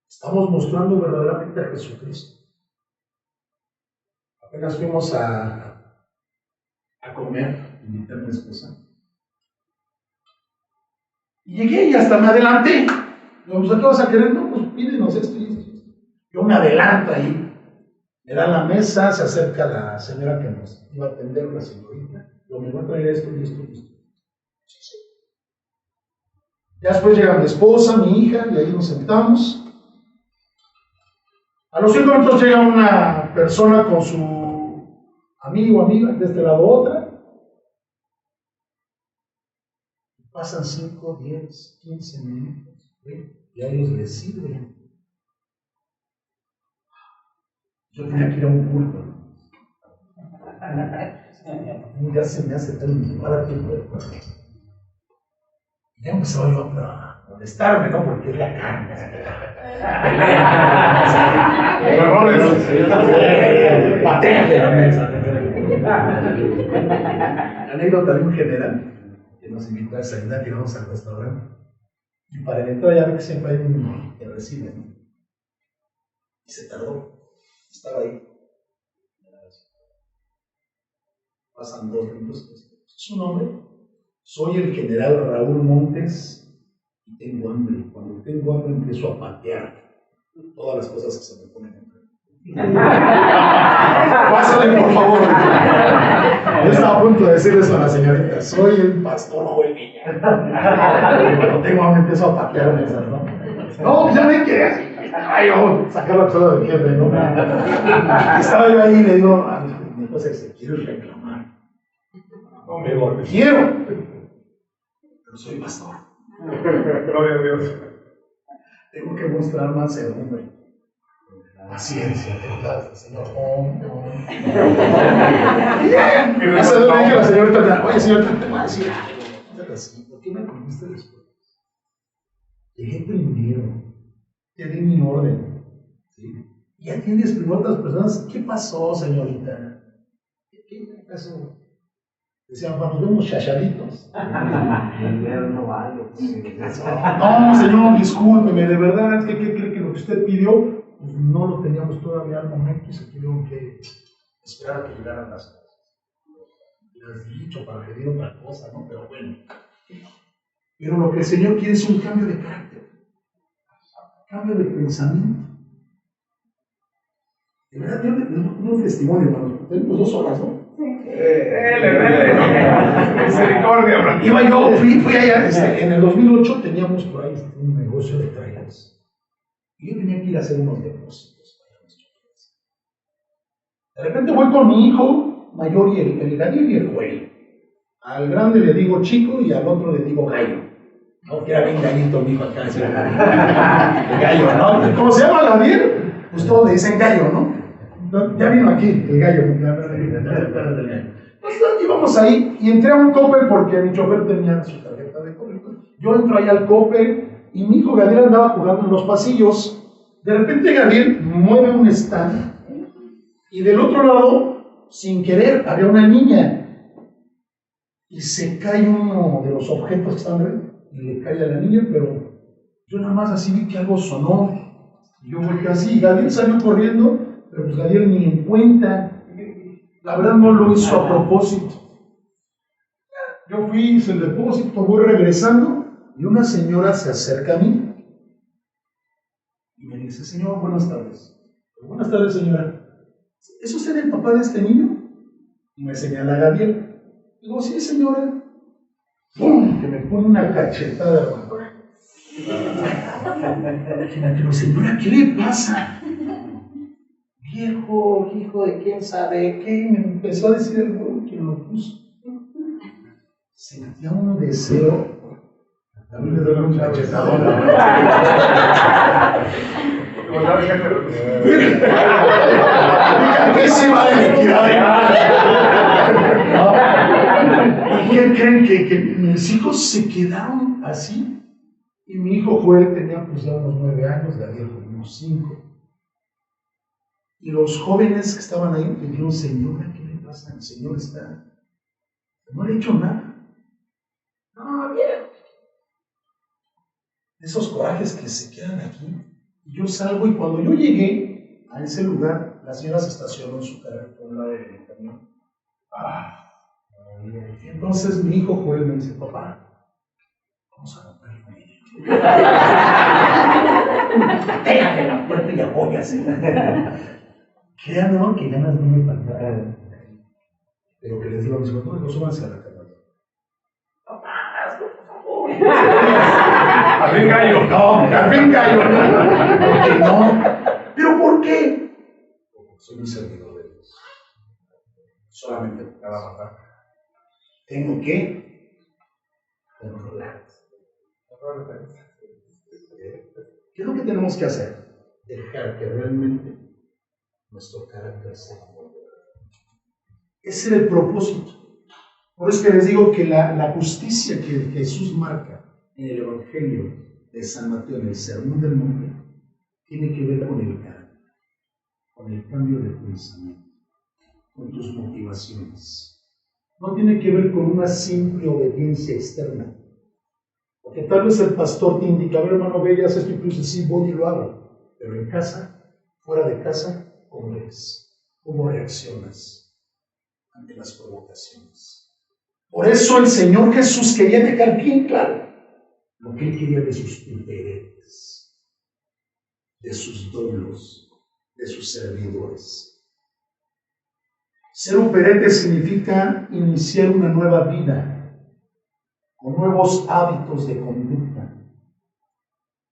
Estamos mostrando verdaderamente a Jesucristo. Apenas fuimos a comer, invité a mi esposa. Y llegué y hasta me adelanté. Pues, ¿qué vas a querer? No, pues pídenos esto y esto. Yo me adelanto ahí. Me dan la mesa, se acerca la señora que nos iba a atender, la señorita. Yo me voy a traer esto y esto y esto. Sí. Ya después llega mi esposa, mi hija, y ahí nos sentamos. A los 5 minutos llega una persona con su amigo o amiga, de este lado otra. Pasan 5, 10, 15 minutos, y a ellos les sirve. Yo tenía que ir a un culto. Ya se me hace tan para tiempo de cuerpo. Ya empezaba yo a molestarme, ¿no? Porque es la carne. Pateate la mesa. Anécdota de un general que nos invitó a desayunar, llegamos al restaurante. Y para la entrada ya ve que siempre hay un que recibe, ¿no? Y se tardó. Estaba ahí. Pasan 2 minutos. ¿Su nombre? Soy el general Raúl Montes y tengo hambre. Cuando tengo hambre empiezo a patear todas las cosas que se me ponen enfrente. Pásale, por favor. Yo estaba a punto de decir eso a la señorita. Soy el pastor Joel Viña. Cuando tengo hambre empiezo a patear mesas, ¿no? No, ya me quedé. Ay, sacar la cosa del jefe, ¿no? Estaba yo ahí y le digo a mi esposa, quiero reclamar. No me digo, quiero, pero soy pastor. Gloria a Dios. Tengo que mostrar mansedumbre, paciencia, verdad, Señor. Y esa vez le dije a la señorita, oye, señorita, te voy a decir algo. ¿Por qué me comiste después? Llegué primero. Te di mi orden, ¿sí? Y atiendes primero a otras personas. ¿Qué pasó, señorita? ¿Qué pasó? Decían, nos vemos chachaditos. No, señor, discúlpeme, de verdad, ¿qué cree que lo que usted pidió? Pues no lo teníamos todavía al momento y se tuvieron que esperar a que llegaran las cosas. Le has dicho para pedir otra cosa, ¿no? Pero bueno. Pero lo que el Señor quiere es un cambio de carácter. Cambio de pensamiento. De verdad, yo un testimonio, hermanos. Tenemos 2 horas, ¿no? Sí. Misericordia. Iba yo, fui allá, en el 2008 teníamos por ahí un negocio de trailers. Y yo tenía que ir a hacer unos depósitos. De repente voy con mi hijo mayor y el Daniel y el Joel. Al grande le digo chico y al otro le digo gallo. No, que era bien gallito mi hijo acá. El gallo, ¿no? ¿Cómo se llama Daniel? Pues todos le dicen gallo, ¿no? Ya vino aquí el gallo. Entonces íbamos ahí y entré a un Coppel porque mi chofer tenía su tarjeta de Coppel. Yo entro ahí al Coppel y mi hijo Gabriel andaba jugando en los pasillos. De repente Gabriel mueve un stand y del otro lado, sin querer, había una niña y se cae uno de los objetos que están ahí y le cae a la niña, pero yo nada más así vi que algo sonó y yo volteé así y Gabriel salió corriendo. Pero pues Gabriel ni en cuenta, la verdad no lo hizo a propósito. Yo fui, hice el depósito, voy regresando y una señora se acerca a mí y me dice, señor, buenas tardes. Buenas tardes, señora. ¿Es usted el papá de este niño? Y me señala a Gabriel. Digo, sí, señora. ¡Pum! Que me pone una cachetada, hermano. Pero señora, ¿qué le pasa? Viejo, hijo de quién sabe qué, me empezó a decir el güey que lo puso. Sentía un deseo. A mí me duele un cachetadón. ¿Qué se va de liquidar? ¿Y qué creen que mis hijos se quedaron así? Y mi hijo Joel tenía pues ya unos 9 años, Gabriel unos 5. Y los jóvenes que estaban ahí me dijeron, señora, ¿qué le pasa? El señor está... No le he hecho nada. No, bien. Esos corajes que se quedan aquí. Y yo salgo y cuando yo llegué a ese lugar, la señora se estacionó en su carro por un lado del camión. Y entonces mi hijo Joel me dice, papá, vamos a romper el vidrio. Déjale la puerta y apóyase. Créanme que ganas no me faltaron. Pero que les digo a mis hijos, no súbanse a la cama. Papá, hazlo, por favor. Al fin gallo. No, al fin gallo. No. ¿Pero por qué? soy un servidor de Dios. Solamente tengo que controlar. ¿Qué es lo que tenemos que hacer? Dejar que realmente nuestro carácter se molde. Ese era el propósito. Por eso es que les digo que la justicia que Jesús marca en el Evangelio de San Mateo, en el Sermón del Monte, tiene que ver con el carácter, con el cambio de pensamiento, con tus motivaciones. No tiene que ver con una simple obediencia externa. Porque tal vez el pastor te indica, a ver, hermano, ve, ya haces esto, y tú dices, sí, voy y lo hago. Pero en casa, fuera de casa, ¿cómo eres? ¿Cómo reaccionas ante las provocaciones? Por eso el Señor Jesús quería dejar bien claro lo que Él quería de sus tuteretes, de sus doblos, de sus servidores. Ser un perete significa iniciar una nueva vida, con nuevos hábitos de conducta.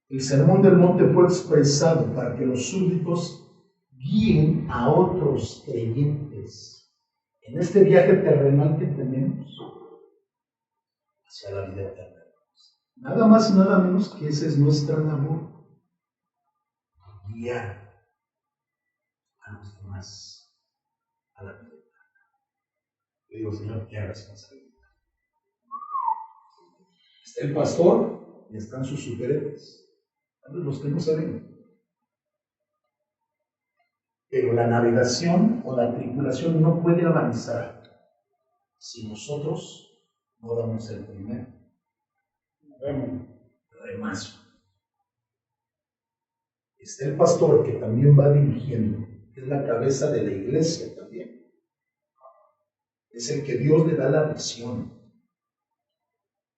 El Sermón del Monte fue expresado para que los súbditos guíen a otros creyentes en este viaje terrenal que tenemos hacia la vida eterna. Nada más y nada menos que esa es nuestra labor, guiar a los demás a la vida eterna. Le digo, Señor, qué responsabilidad. Está el pastor y están sus superhéroes, los que no saben. Pero la navegación o la tripulación no puede avanzar si nosotros no damos el primer remazo. Está el pastor que también va dirigiendo, que es la cabeza de la iglesia también. Es el que Dios le da la visión.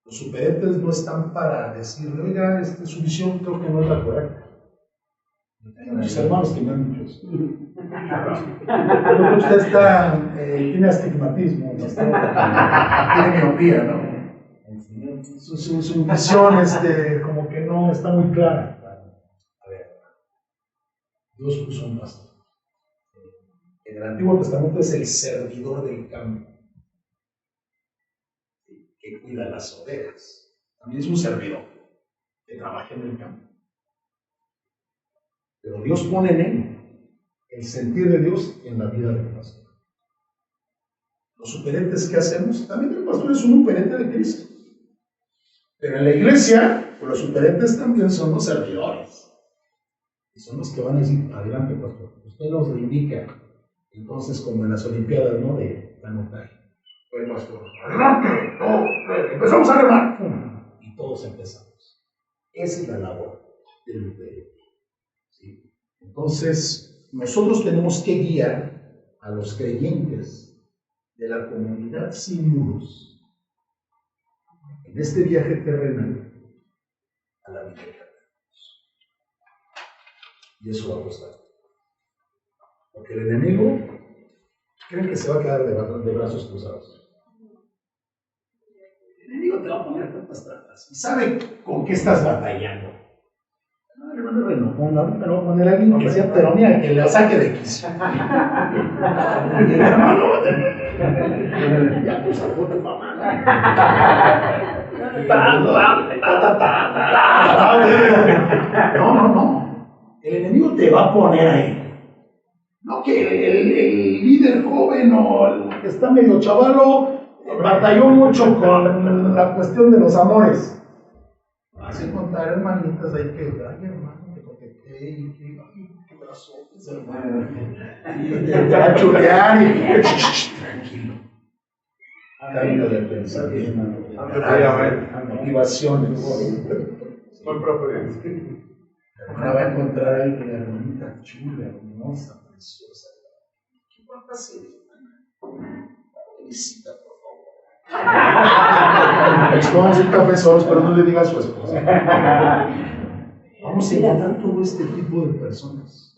Los superhéroes no están para decirle, oiga, su visión creo que no es la correcta. Hay muchos hermanos que me han dicho eso. Creo que usted tiene astigmatismo, tiene miopía, ¿no? Su visión como que no está muy clara. A ver, Dios puso un pastor. En el Antiguo Testamento es el servidor del campo, que cuida las ovejas. También es un servidor que trabaja en el campo. Pero Dios pone en él el sentir de Dios en la vida del pastor. Los superentes que hacemos, también el pastor es un superente de Cristo. Pero en la iglesia, pues los superentes también son los servidores. Y son los que van a decir, adelante pastor, usted nos lo indica. Entonces, como en las Olimpiadas, ¿no? De canotaje. El pastor, adelante, empezamos a remar. Y todos empezamos. Esa es la labor del superente. ¿Sí? Entonces, nosotros tenemos que guiar a los creyentes de la comunidad sin muros en este viaje terrenal a la vida eterna. Y eso va a costar. Porque el enemigo cree que se va a quedar de brazos cruzados. El enemigo te va a poner tantas trampas. Y sabe con qué estás batallando. No, hermano renojón, ahorita no va a poner a alguien que sea peronía, que le saque de quicio. Y el hermano, ya pues sacó de fama. No. El enemigo te va a poner ahí. No que el líder joven o el que está medio chavalo batalló mucho con la cuestión de los amores. Vas a encontrar hermanitas ahí que, ay hermano, te coqueteé y que, ay, qué brazotes, hermano. Y te va a chulear y tranquilo. Cambio de pensamiento, motivaciones. Muy propio. Hermana va a encontrar ahí que la hermanita chula, hermosa, preciosa. ¿Qué va a hacer, hermana? Felicita, por favor. Expónganse un café solos, pero no le digas a su esposa. Vamos a encontrar todo este tipo de personas.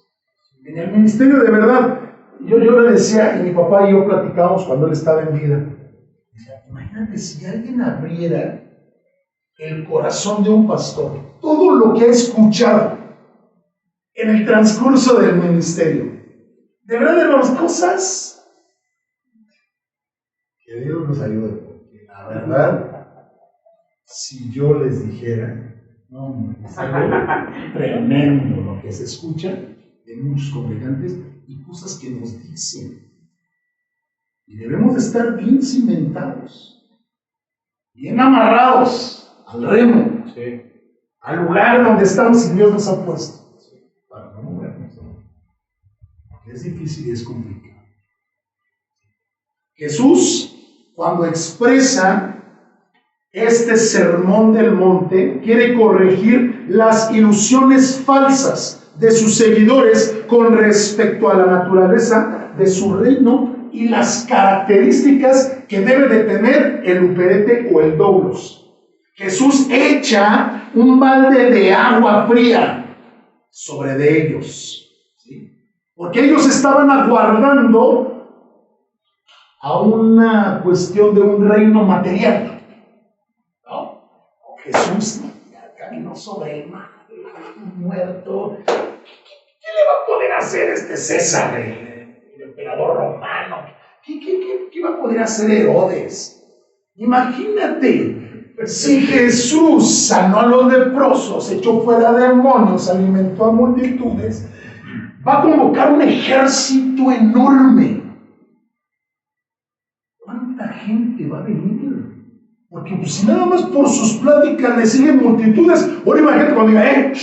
En el ministerio, de verdad, yo le decía, y mi papá y yo platicábamos cuando él estaba en vida. Imagínate si alguien abriera el corazón de un pastor, todo lo que ha escuchado en el transcurso del ministerio, De verdad, hermanos, cosas que Dios nos ayude, porque la verdad, si yo les dijera, no, es algo tremendo lo que se escucha de muchos congregantes y cosas que nos dicen. Y debemos de estar bien cimentados, bien amarrados al remo, al lugar donde estamos y Dios nos ha puesto, para no movernos. Es difícil y es complicado. Jesús, cuando expresa este sermón del monte, quiere corregir las ilusiones falsas de sus seguidores con respecto a la naturaleza de su reino y las características que debe de tener el uperete o el doulos. Jesús echa un balde de agua fría sobre de ellos, ¿sí? Porque ellos estaban aguardando a una cuestión de un reino material, ¿no? Jesús caminó sobre el mar, muerto. ¿Qué le va a poder hacer este César, el emperador romano? ¿Qué va a poder hacer Herodes? Imagínate, si Jesús sanó a los leprosos, echó fuera demonios, alimentó a multitudes, va a convocar un ejército enorme. ¿Cuánta gente va a venir? Porque pues, si nada más por sus pláticas le siguen multitudes, ahora imagínate cuando diga,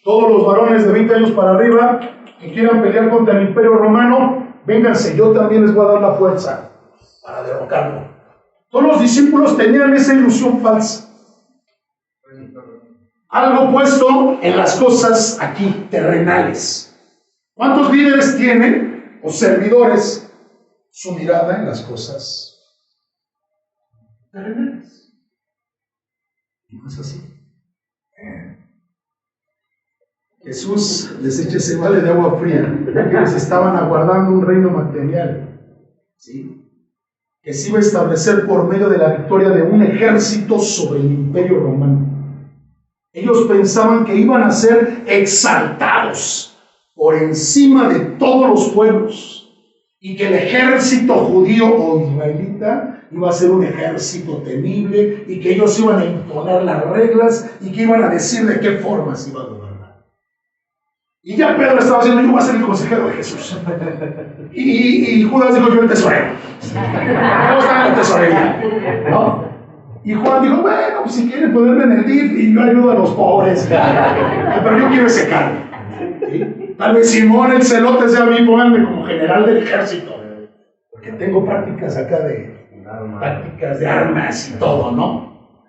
todos los varones de 20 años para arriba que quieran pelear contra el Imperio Romano, vénganse, yo también les voy a dar la fuerza para derrocarlo. Todos los discípulos tenían esa ilusión falsa. Algo puesto en las cosas aquí, terrenales. ¿Cuántos líderes tienen, o servidores, su mirada en las cosas terrenales? Y no es así. Jesús les echa ese balde de agua fría, ya que les estaban aguardando un reino material, ¿sí? Que se iba a establecer por medio de la victoria de un ejército sobre el Imperio Romano. Ellos pensaban que iban a ser exaltados por encima de todos los pueblos y que el ejército judío o israelita iba a ser un ejército temible y que ellos iban a imponer las reglas y que iban a decir de qué forma se iba a gobernar. Y ya Pedro estaba diciendo, yo voy a ser el consejero de Jesús. Y Judas dijo, yo el tesorero. Yo estaba en la tesorería, ¿no? Y Juan dijo, bueno, pues si quieren ponerme en el DIF y yo ayudo a los pobres. Pero yo quiero ese cargo. ¿Sí? Tal vez Simón el celote sea a mí, pónganme como general del ejército. Porque tengo prácticas acá prácticas de armas y todo, ¿no?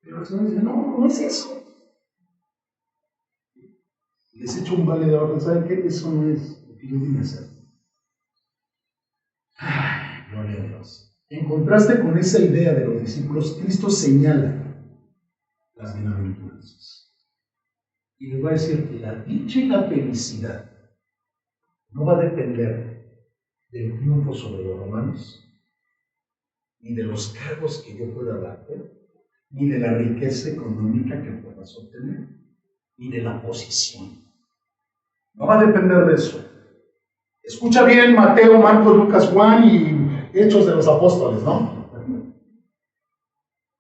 Pero el Señor dice, no es eso. Les echo un balde de agua, ¿saben qué? Eso no es lo que yo vine a hacer. Ay, gloria a Dios. En contraste con esa idea de los discípulos, Cristo señala las bienaventuranzas. Y les va a decir, la dicha y la felicidad no va a depender del triunfo sobre los romanos, ni de los cargos que yo pueda darte, ni de la riqueza económica que puedas obtener, ni de la posición. No va a depender de eso. Escucha bien Mateo, Marcos, Lucas, Juan y Hechos de los Apóstoles, ¿no?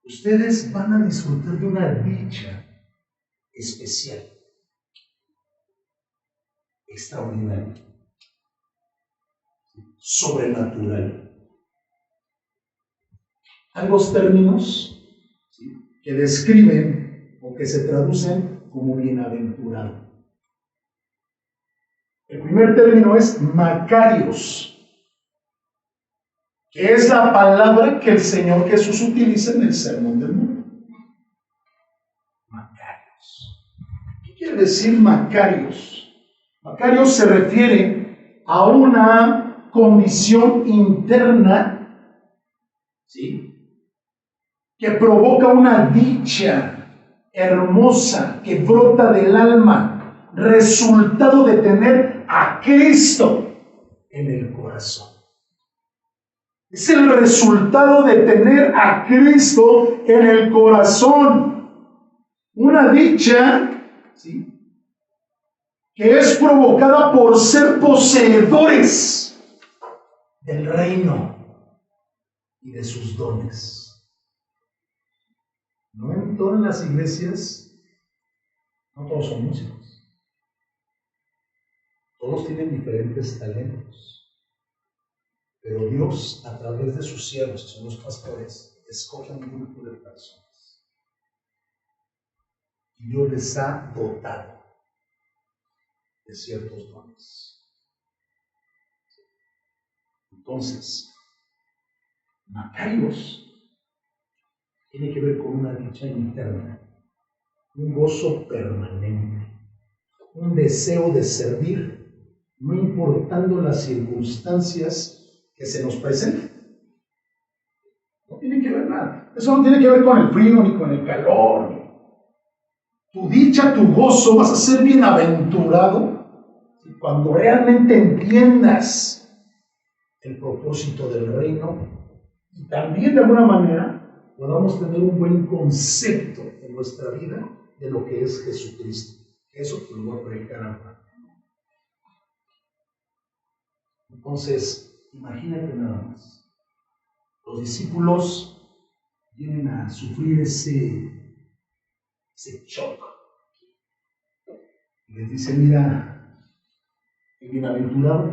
Ustedes van a disfrutar de una dicha especial, extraordinaria, sobrenatural. Hay dos términos, ¿sí?, que describen o que se traducen como bienaventurado. El primer término es Macarios, que es la palabra que el Señor Jesús utiliza en el Sermón del Monte. Macarios. ¿Qué quiere decir Macarios? Macarios se refiere a una condición interna, ¿sí?, que provoca una dicha hermosa que brota del alma, resultado de tener a Cristo en el corazón. Es el resultado de tener a Cristo en el corazón. Una dicha, ¿sí?, que es provocada por ser poseedores del reino y de sus dones. No en todas las iglesias, no todos son músicos. Todos tienen diferentes talentos. Pero Dios, a través de sus siervos, que son los pastores, escoge un grupo de personas. Y Dios les ha dotado de ciertos dones. Entonces, Macarios tiene que ver con una dicha interna, un gozo permanente, un deseo de servir, no importando las circunstancias que se nos presenten. No tiene que ver nada. Eso no tiene que ver con el frío ni con el calor. Tu dicha, tu gozo, vas a ser bienaventurado cuando realmente entiendas el propósito del reino y también de alguna manera podamos tener un buen concepto en nuestra vida de lo que es Jesucristo. Eso te lo voy a predicar ahora. Entonces, imagínate nada más. Los discípulos vienen a sufrir ese shock. Y les dice, mira, el bienaventurado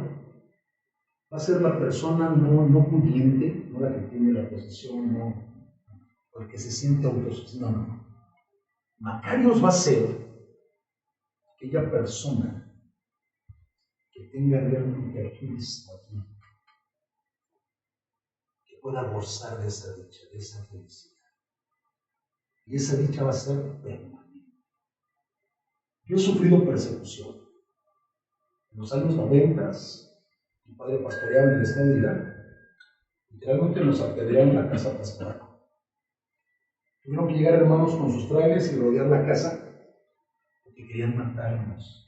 va a ser la persona no pudiente, no la que tiene la posesión, no, porque se siente autosuficiente. No. Macarios va a ser aquella persona que tenga realmente a Cristo aquí, que pueda gozar de esa dicha, de esa felicidad. Y esa dicha va a ser permanente. Yo he sufrido persecución. En los años 90, mi padre pastoreaba en el estado de Hidalgo. Literalmente nos apedrearon la casa pastoral. Tuvieron que llegar hermanos con sus trailers y rodear la casa porque querían matarnos.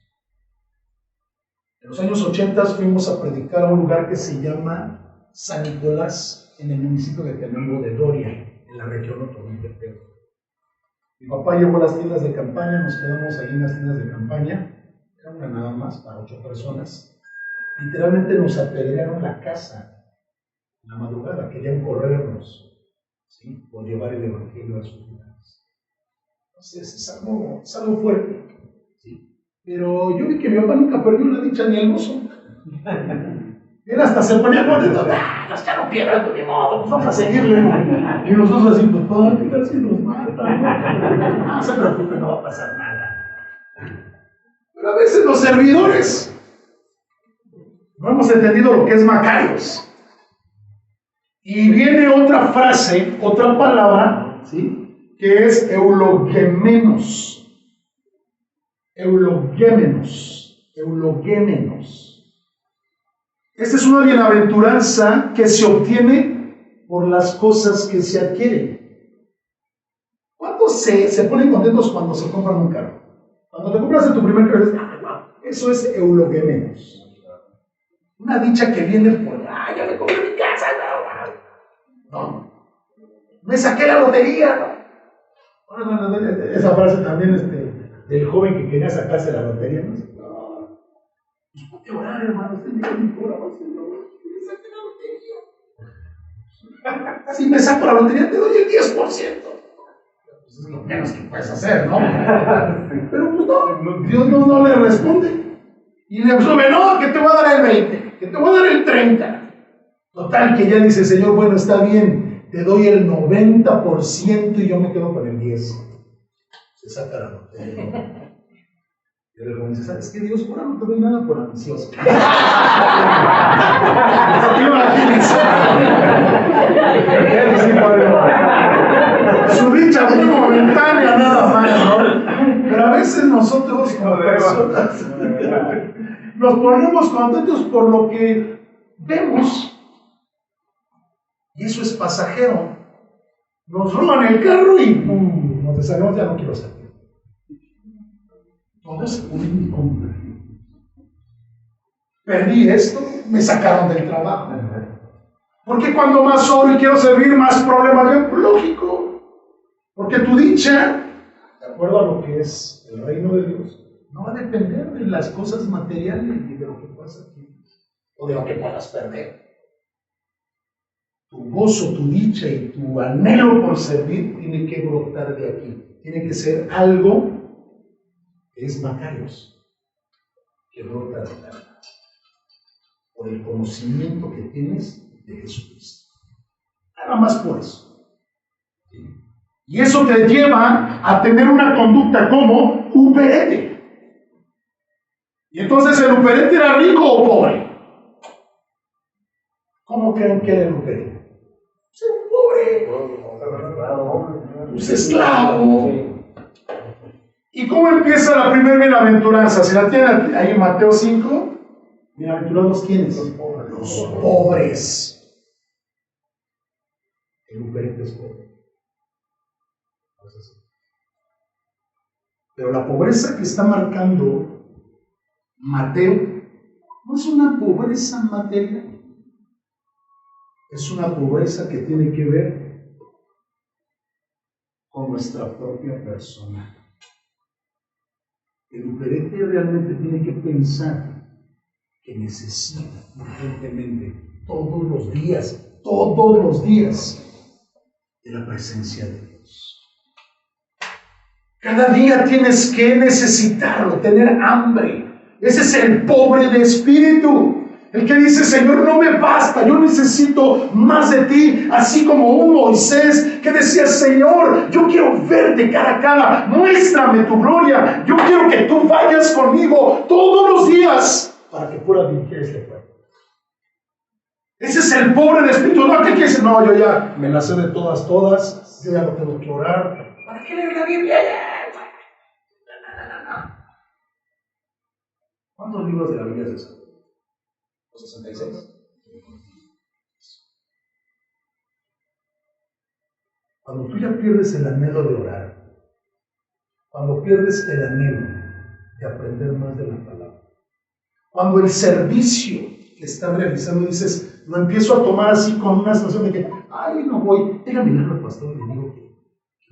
En los años 80 fuimos a predicar a un lugar que se llama San Nicolás, en el municipio de Tenango de Doria, en la región otomí de Perú. Mi papá llevó las tiendas de campaña, nos quedamos ahí en las tiendas de campaña, era una nada más para 8 personas. Literalmente nos apedrearon la casa en la madrugada, querían corrernos, ¿sí?, por llevar el evangelio a sus lugares. Entonces es algo fuerte, ¿sí? Pero yo vi que mi papá nunca perdió la dicha ni el gozo. Él hasta se ponía contento, ya no pierdas, de modo, pues vamos a seguirle. Y nosotros así, papá, ¿qué tal si nos matan? No se preocupe, no va a pasar nada. Pero a veces los servidores no hemos entendido lo que es Macarios. Y viene otra frase, otra palabra, ¿sí?, que es eulogemenos. Eulogémenos. Esta es una bienaventuranza que se obtiene por las cosas que se adquieren. ¿Cuántos se ponen contentos cuando se compran un carro? Cuando te compras tu primer carro, eso es eulogémenos. Una dicha que viene por, ya me compré mi casa, no. Me saqué la lotería, no. Bueno, esa frase también del joven que quería sacarse la lotería, ¿no? Pues ponte a orar, hermano, usted dice, me saqué la lotería. Si me saco la lotería, te doy el 10%. Pues es lo menos que puedes hacer, ¿no? Pero pues no, Dios no le responde. Y le sube, no, que te voy a dar el 20, que te voy a dar el 30. Total, que ya dice, Señor, bueno, está bien, te doy el 90% y yo me quedo con el 10%. Se saca la lotería. Y el joven dice, ¿sabes qué, Dios? Ahora no te doy nada por ambicioso. Su dicha muy momentánea nada más, ¿no? Pero a veces nosotros como personas nos ponemos contentos por lo que vemos. Y eso es pasajero. Nos roban el carro y nos desanimamos, ya no quiero salir. Todo se pone en contra. Perdí esto, me sacaron del trabajo. Porque cuando más oro y quiero servir, más problemas veo. Lógico. Porque tu dicha, de acuerdo a lo que es el reino de Dios, no va a depender de las cosas materiales ni de lo que pasa aquí, o de lo que puedas perder. Tu gozo, tu dicha y tu anhelo por servir tiene que brotar de aquí. Tiene que ser algo que es Macarios, que brota de la alma, por el conocimiento que tienes de Jesucristo. Nada más por eso. ¿Sí? Y eso te lleva a tener una conducta como uperete. Y entonces, ¿el uperete era rico o pobre? ¿Cómo creen que era el uperete? Ser un pobre, un esclavo. ¿Y cómo empieza la primera bienaventuranza? Si la tienen ahí en Mateo 5, bienaventurados ¿quiénes? Los pobres. El uperete es pobre. Pero la pobreza que está marcando Mateo no es una pobreza material. Es una pobreza que tiene que ver con nuestra propia persona. El uperete realmente tiene que pensar que necesita urgentemente todos los días, de la presencia de Dios. Cada día tienes que necesitarlo, tener hambre. Ese es el pobre de espíritu. El que dice, Señor, no me basta, yo necesito más de ti, así como un Moisés que decía, Señor, yo quiero verte cara a cara, muéstrame tu gloria, yo quiero que tú vayas conmigo todos los días para que pueda dirigir este pueblo. Ese es el pobre de espíritu. No, ¿qué quieres? No, yo ya me la sé de todas, yo ya no tengo que orar. ¿Para qué leer la Biblia? No. ¿Cuántos libros de la Biblia es eso? 66. Cuando tú ya pierdes el anhelo de orar, cuando pierdes el anhelo de aprender más de la palabra, cuando el servicio que estás realizando dices, lo empiezo a tomar así con una sensación de que, ay, no voy, déjame mirarlo al pastor y le digo que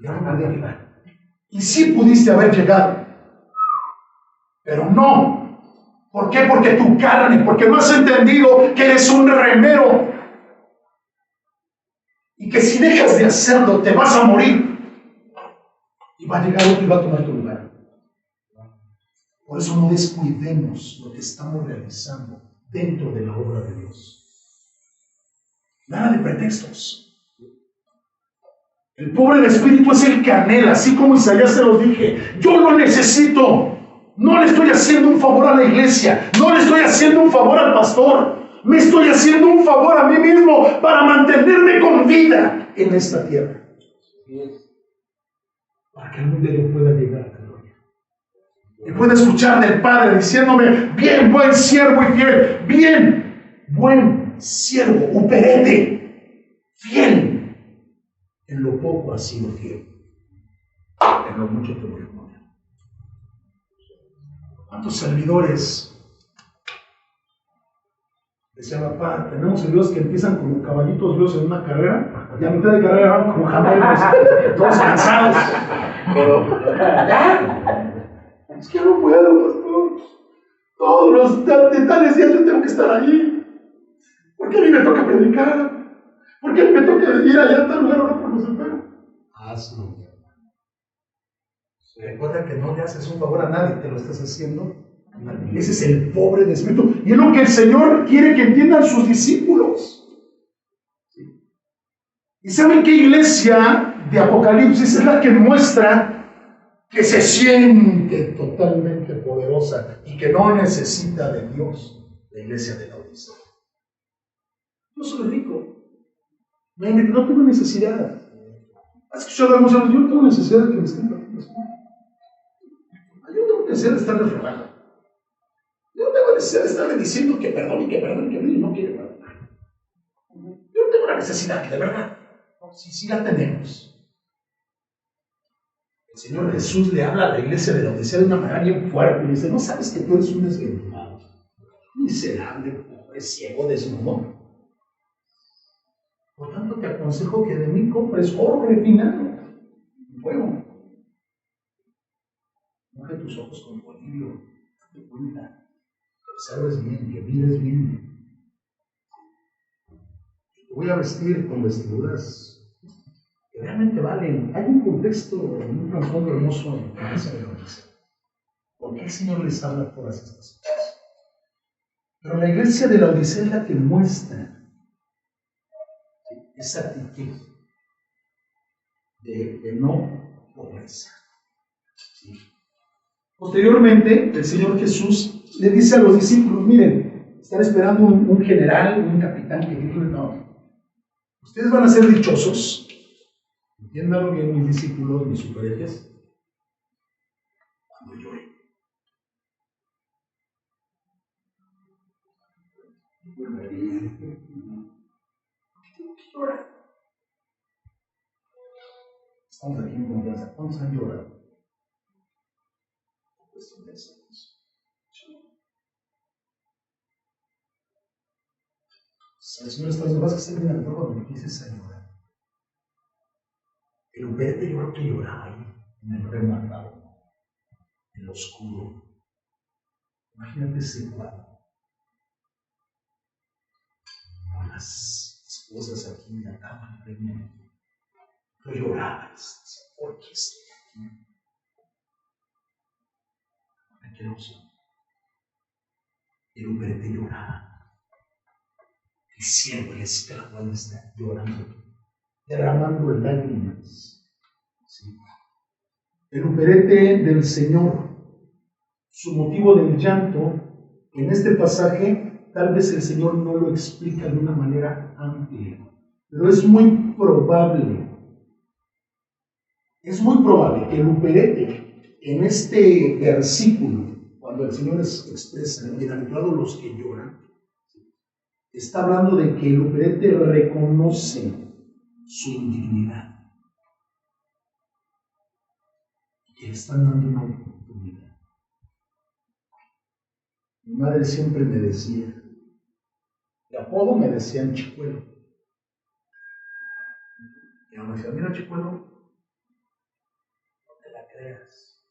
ya no pude llegar. Y sí pudiste haber llegado, pero no. ¿Por qué? Porque tu carne, porque no has entendido que eres un remero y que si dejas de hacerlo te vas a morir y va a llegar otro y va a tomar tu lugar. Por eso no descuidemos lo que estamos realizando dentro de la obra de Dios. Nada de pretextos. El pobre de espíritu es el que anhela, así como Isaías se los dije, yo lo necesito. No le estoy haciendo un favor a la iglesia, no le estoy haciendo un favor al pastor, me estoy haciendo un favor a mí mismo para mantenerme con vida en esta tierra. Para que algún día yo pueda llegar a la gloria. Y pueda escuchar del Padre diciéndome, bien, buen siervo y fiel, bien, buen siervo, uperete, fiel. En lo poco has sido fiel, en lo mucho te voy a poner. ¿Cuántos servidores? Decía papá, tenemos servidores que empiezan como caballitos veloces en una carrera y a mitad de carrera van como jamelos, todos cansados. Pero, ¿ya? Es que no puedo, pastor. Todos los tales días yo tengo que estar allí. ¿Por qué a mí me toca predicar? ¿Por qué me toca ir allá a tal lugar ahora por los enfermos? Hazlo. Recuerda que no le haces un favor a nadie, te lo estás haciendo. Ese es el pobre de espíritu. Y es lo que el Señor quiere que entiendan sus discípulos. ¿Sí? ¿Y saben qué iglesia de Apocalipsis es la que muestra que se siente totalmente poderosa y que no necesita de Dios? La iglesia de Laodicea. Yo soy rico. No tengo necesidad. ¿Has escuchado algunos años? Yo no tengo necesidad de que me estén partiendo. Yo no tengo necesidad de estar reflejando. Yo no tengo necesidad de estarle diciendo que perdón y que perdón y que no quiere perdonar. Yo no tengo la necesidad, de verdad. No, sí la tenemos. El Señor Jesús le habla a la iglesia de Laodicea de una manera bien fuerte. Y dice, ¿no sabes que tú eres un desventurado, miserable, pobre, ciego, desnudo? Por tanto, te aconsejo que de mí compres oro refinado en fuego. No que tus ojos con colibrio, date cuenta, que observes bien, que mires bien. Te voy a vestir con vestiduras que realmente valen. Hay un contexto, un trasfondo hermoso en esa iglesia. ¿Por qué el Señor les habla todas estas cosas? Pero la iglesia de la Odisea es la que muestra esa actitud de no pobreza. ¿Sí? Posteriormente, el Señor Jesús le dice a los discípulos, miren, están esperando un general, un capitán que dijo, no, ustedes van a ser dichosos, entiéndanlo bien mis discípulos, mis superhéroes, cuando lloren. Estamos aquí en confianza. ¿Cuántos han llorado? Cuestión de años. El Señor está diciendo, vas a ser bien cuando empieces a llorar. El Humberto yo creo que lloraba ahí, en el rematado, en lo oscuro. Imagínate ese cuadro. Con las esposas aquí en la cama, no llorabas. ¿Por qué estoy aquí? Aqueloso. El Humberto lloraba. El cielo, el esclavo está llorando, derramando lágrimas. ¿Sí? El Humberete del Señor, su motivo del llanto, en este pasaje, tal vez el Señor no lo explica de una manera amplia, pero es muy probable que el Humberete, en este versículo, cuando el Señor expresa, bienaventurados los que lloran, está hablando de que el Humberete reconoce su indignidad y que le están dando una oportunidad. Mi madre siempre me decía, de apodo me decían Chicuelo. Mi mamá decía, mira Chicuelo, no te la creas.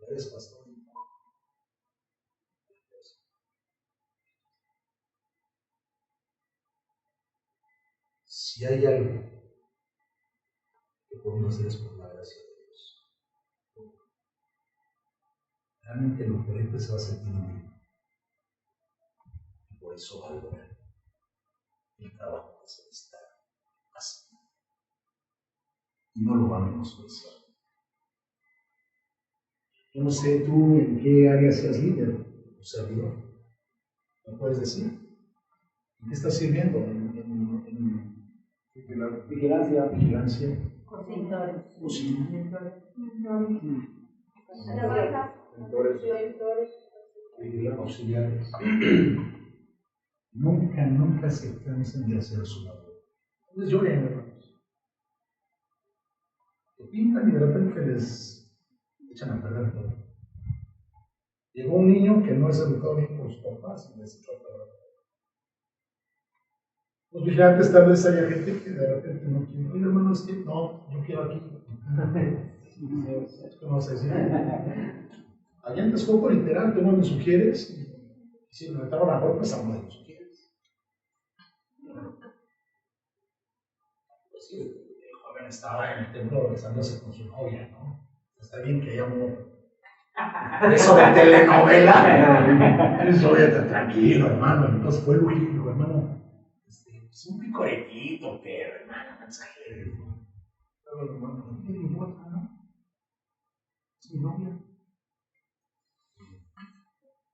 Eres pastor. Si hay algo que podemos hacer es por la gracia de Dios. Realmente el Humberete se va a sentir bien. Y por eso va a lograr el trabajo que se está haciendo. Y no lo va a menospreciar. Yo no sé tú en qué área seas líder o servidor. ¿Me puedes decir? ¿En qué estás sirviendo? ¿En vigilancia? Cocinadores. Auxiliares. Nunca se cansan de hacer su labor. Entonces lloren, hermanos. Te pintan y de repente les echan a perder todo. Llegó un niño que no es educado bien por sus papás y les echó a perder. Los vigilantes tal vez haya gente que de repente no quiere. Oye, hermano, es que no, yo quiero aquí. ¿Qué vas a decir? Allá en Texcoco literal, tú me sugieres y si me metaron a golpes a uno de los sugieres. Pues sí, el joven estaba en el templo besándose con su novia, ¿no? Está bien que haya amor. Eso de telenovela. Eso, oye, tranquilo, hermano. Entonces fue Luis, dijo, hermano, es un picoretito, pero hermano, mensajero. Pero hermano, no me importa, ¿no? Es mi novia.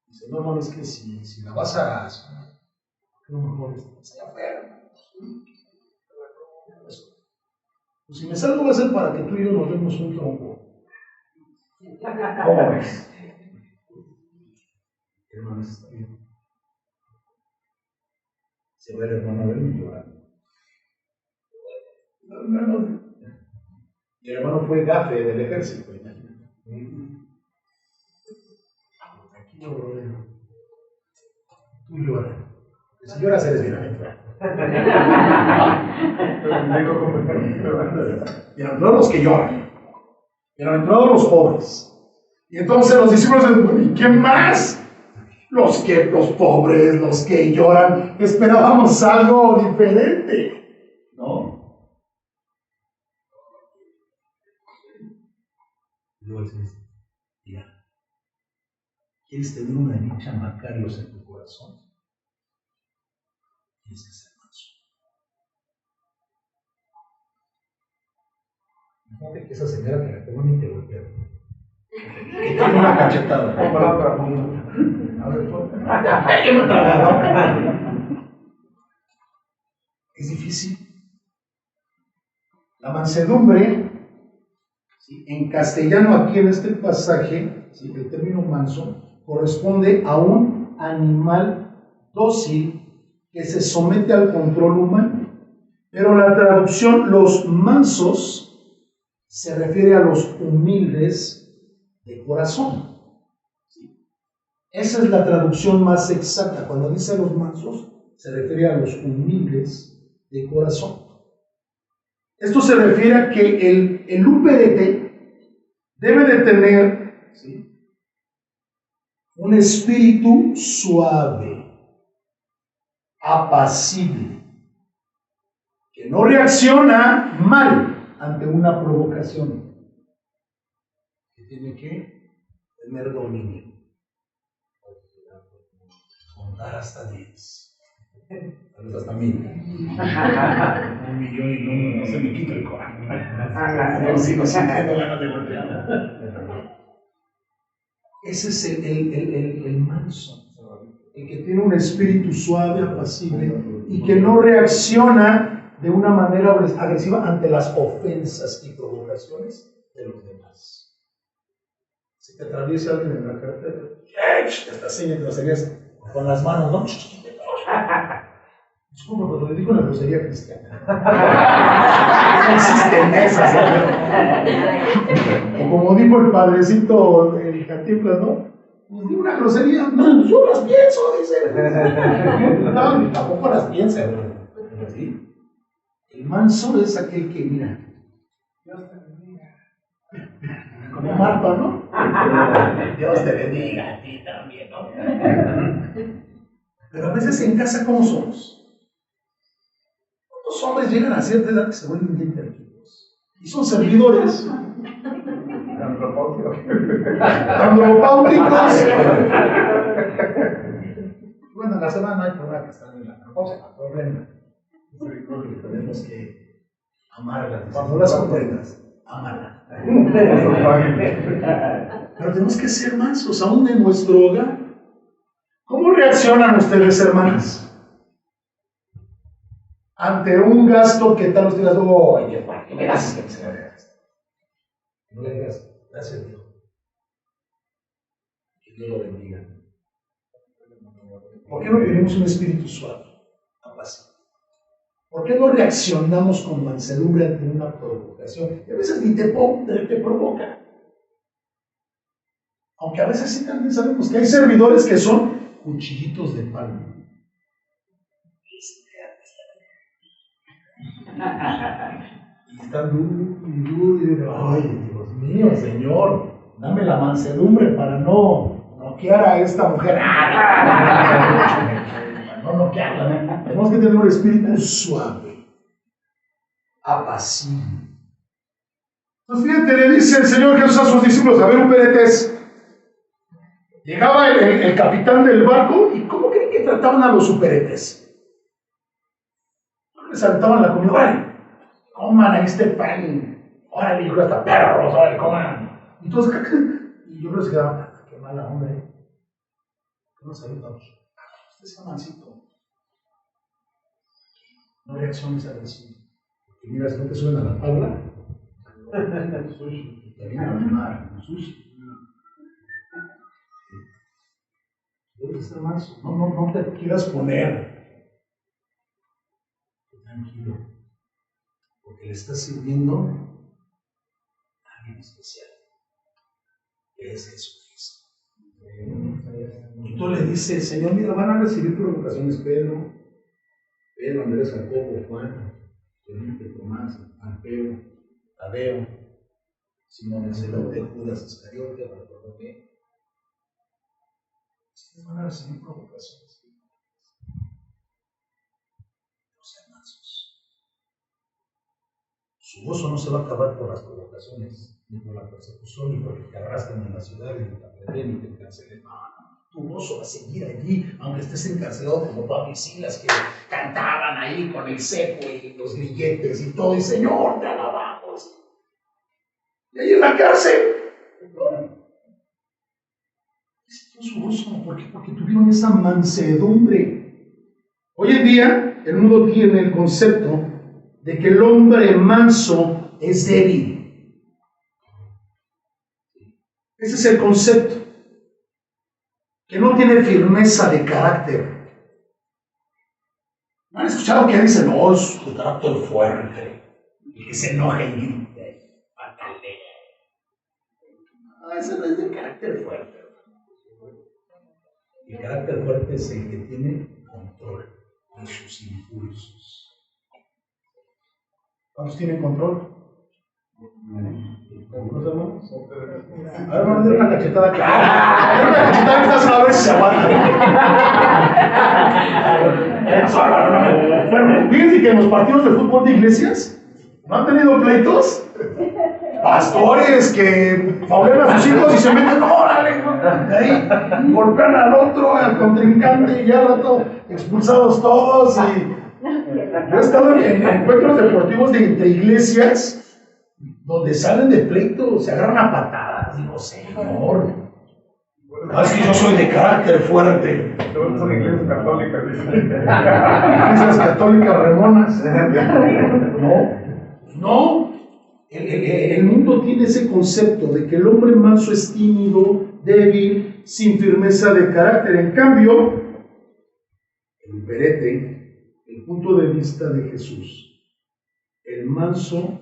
Dice, no, hermano, es que si la vas a hacer, ¿qué no mejor es allá afuera, hermano? Pues si me salgo va a ser para que tú y yo nos demos un tronco. ¿Cómo ves? Hermano, está bien. Se ve el hermano a ver y llorando. Y el hermano fue gafe del ejército, imagínate. Tranquilo, brother. Tú lloras. Si lloras eres bienaventurado. Bienaventurados los que lloran. Bienaventurados los pobres. Y entonces los discípulos dicen, ¿y quién más? Los pobres, los que lloran, esperábamos algo diferente, ¿no? Luego dices, mira, ¿quieres tener una dicha Macarios en tu corazón? Tienes que ser manso. Fíjate que esa señora que la tengo ni te golpea. Que tiene una cachetada. A ver, es difícil. La mansedumbre, ¿sí? En castellano, aquí en este pasaje, ¿sí? El término manso corresponde a un animal dócil que se somete al control humano. Pero la traducción, los mansos, se refiere a los humildes de corazón. Esa es la traducción más exacta. Cuando dice los mansos, se refiere a los humildes de corazón. Esto se refiere a que el UPDT debe de tener, ¿sí?, un espíritu suave, apacible, que no reacciona mal ante una provocación, que tiene que tener dominio. Contar hasta 10. Tal vez hasta 1000. 1,000,000 y no se me quita el coraje. No sigo sintiendo ganas de golpear. Ese es el manso, el que tiene un espíritu suave, apacible y que no reacciona de una manera agresiva ante las ofensas y provocaciones de los demás. Si te atraviesa alguien en la carretera, te estás señalando groserías con las manos, ¿no? Disculpa, pero le digo una grosería cristiana. No existen esas, ¿no? O como dijo el padrecito, el Cantinflas, ¿no? Pues digo una grosería, no, yo las pienso, dice. No, tampoco las piensa, pero sí. El manso es aquel que, mira, como Marta, ¿no? Dios te bendiga a ti también, ¿no? Pero a veces en casa, ¿cómo somos? Los hombres llegan a cierta edad que se vuelven bien tranquilos. Y son servidores. Antropáuticos. Bueno, en la semana no hay problema que están en la antropausia, no hay problema. Tenemos que amarlas. Cuando las comprendas, amarlas. Pero tenemos que ser mansos, aún en nuestro hogar. ¿Cómo reaccionan ustedes, hermanas? Ante un gasto que tal vez digas, oye, ¿para qué me das que se me gaste? No le digas, gracias Dios. Que Dios lo bendiga. ¿Por qué no tenemos un espíritu suave, apacible? ¿Por qué no reaccionamos con mansedumbre ante una provocación? Y a veces ni te provoca. Aunque a veces sí también sabemos que hay servidores que son cuchillitos de palo. Y están duro y duro. Ay, Dios mío, Señor, dame la mansedumbre para no noquear a esta mujer. No noquearla. Tenemos que tener un espíritu suave, apacible. Entonces, fíjate, le dice el Señor Jesús a sus discípulos, a ver, un peretés. Llegaba el capitán del barco y ¿cómo creen que trataban a los superetes? Les aventaban la comida, órale, coman ahí este pan, órale, hijo, hasta perros, órale, coman. Entonces, y yo les quedaba, qué mala onda, ¿qué nos aventamos? Usted sea mansito, no reacciones agresivas. Porque mira, si no te suben a la tabla, te vienen a animar, sushi. Debes ser manso, no te quieras poner. Tranquilo, porque le estás sirviendo a alguien especial, que es Jesucristo. Y tú le dices, Señor, mira, van a recibir provocaciones Pedro, Andrés, Jacobo, Juan, Felipe, Tomás, Alfeo, Tadeo. Simón el celote, Judas Iscariote, recuerdo que ustedes van a recibir provocaciones. No sean mansos. Su gozo no se va a acabar por las provocaciones, ni por la persecución, ni porque te arrastren en la ciudad, ni te apedreen, ni te encarcelen. Tu gozo va a seguir allí, aunque estés encarcelado como Pablo y Silas, que cantaban ahí con el cepo y los grilletes y todo, y Señor, te alabamos. Y ahí en la cárcel. Ese fue su gozo, ¿por qué? Porque tuvieron esa mansedumbre. Hoy en día, el mundo tiene el concepto de que el hombre manso es débil. Ese es el concepto. Que no tiene firmeza de carácter. ¿No han escuchado que dicen, no, es de carácter fuerte? Y que se enoja y grite, patalea. No, eso no es de carácter fuerte. El carácter fuerte es el que tiene control de sus impulsos. ¿Cuántos tienen control? ¿Algunos hermanos? A ver, vamos a dar una cachetada. ¡Claro! Una cachetada que estás a ver si se aguanta. Bueno, fíjense que en los partidos de fútbol de iglesias no han tenido pleitos. Pastores que faulean a sus hijos y se meten, órale, de ahí golpean al otro, al contrincante, y ya al rato expulsados todos. Y yo he estado en encuentros deportivos de entre iglesias donde salen de pleito, se agarran a patadas. Digo, Señor, es que yo soy de carácter fuerte. Todos son iglesias católicas, Iglesias católicas remonas. No. El mundo tiene ese concepto de que el hombre manso es tímido, débil, sin firmeza de carácter. En cambio, el perete, el punto de vista de Jesús, el manso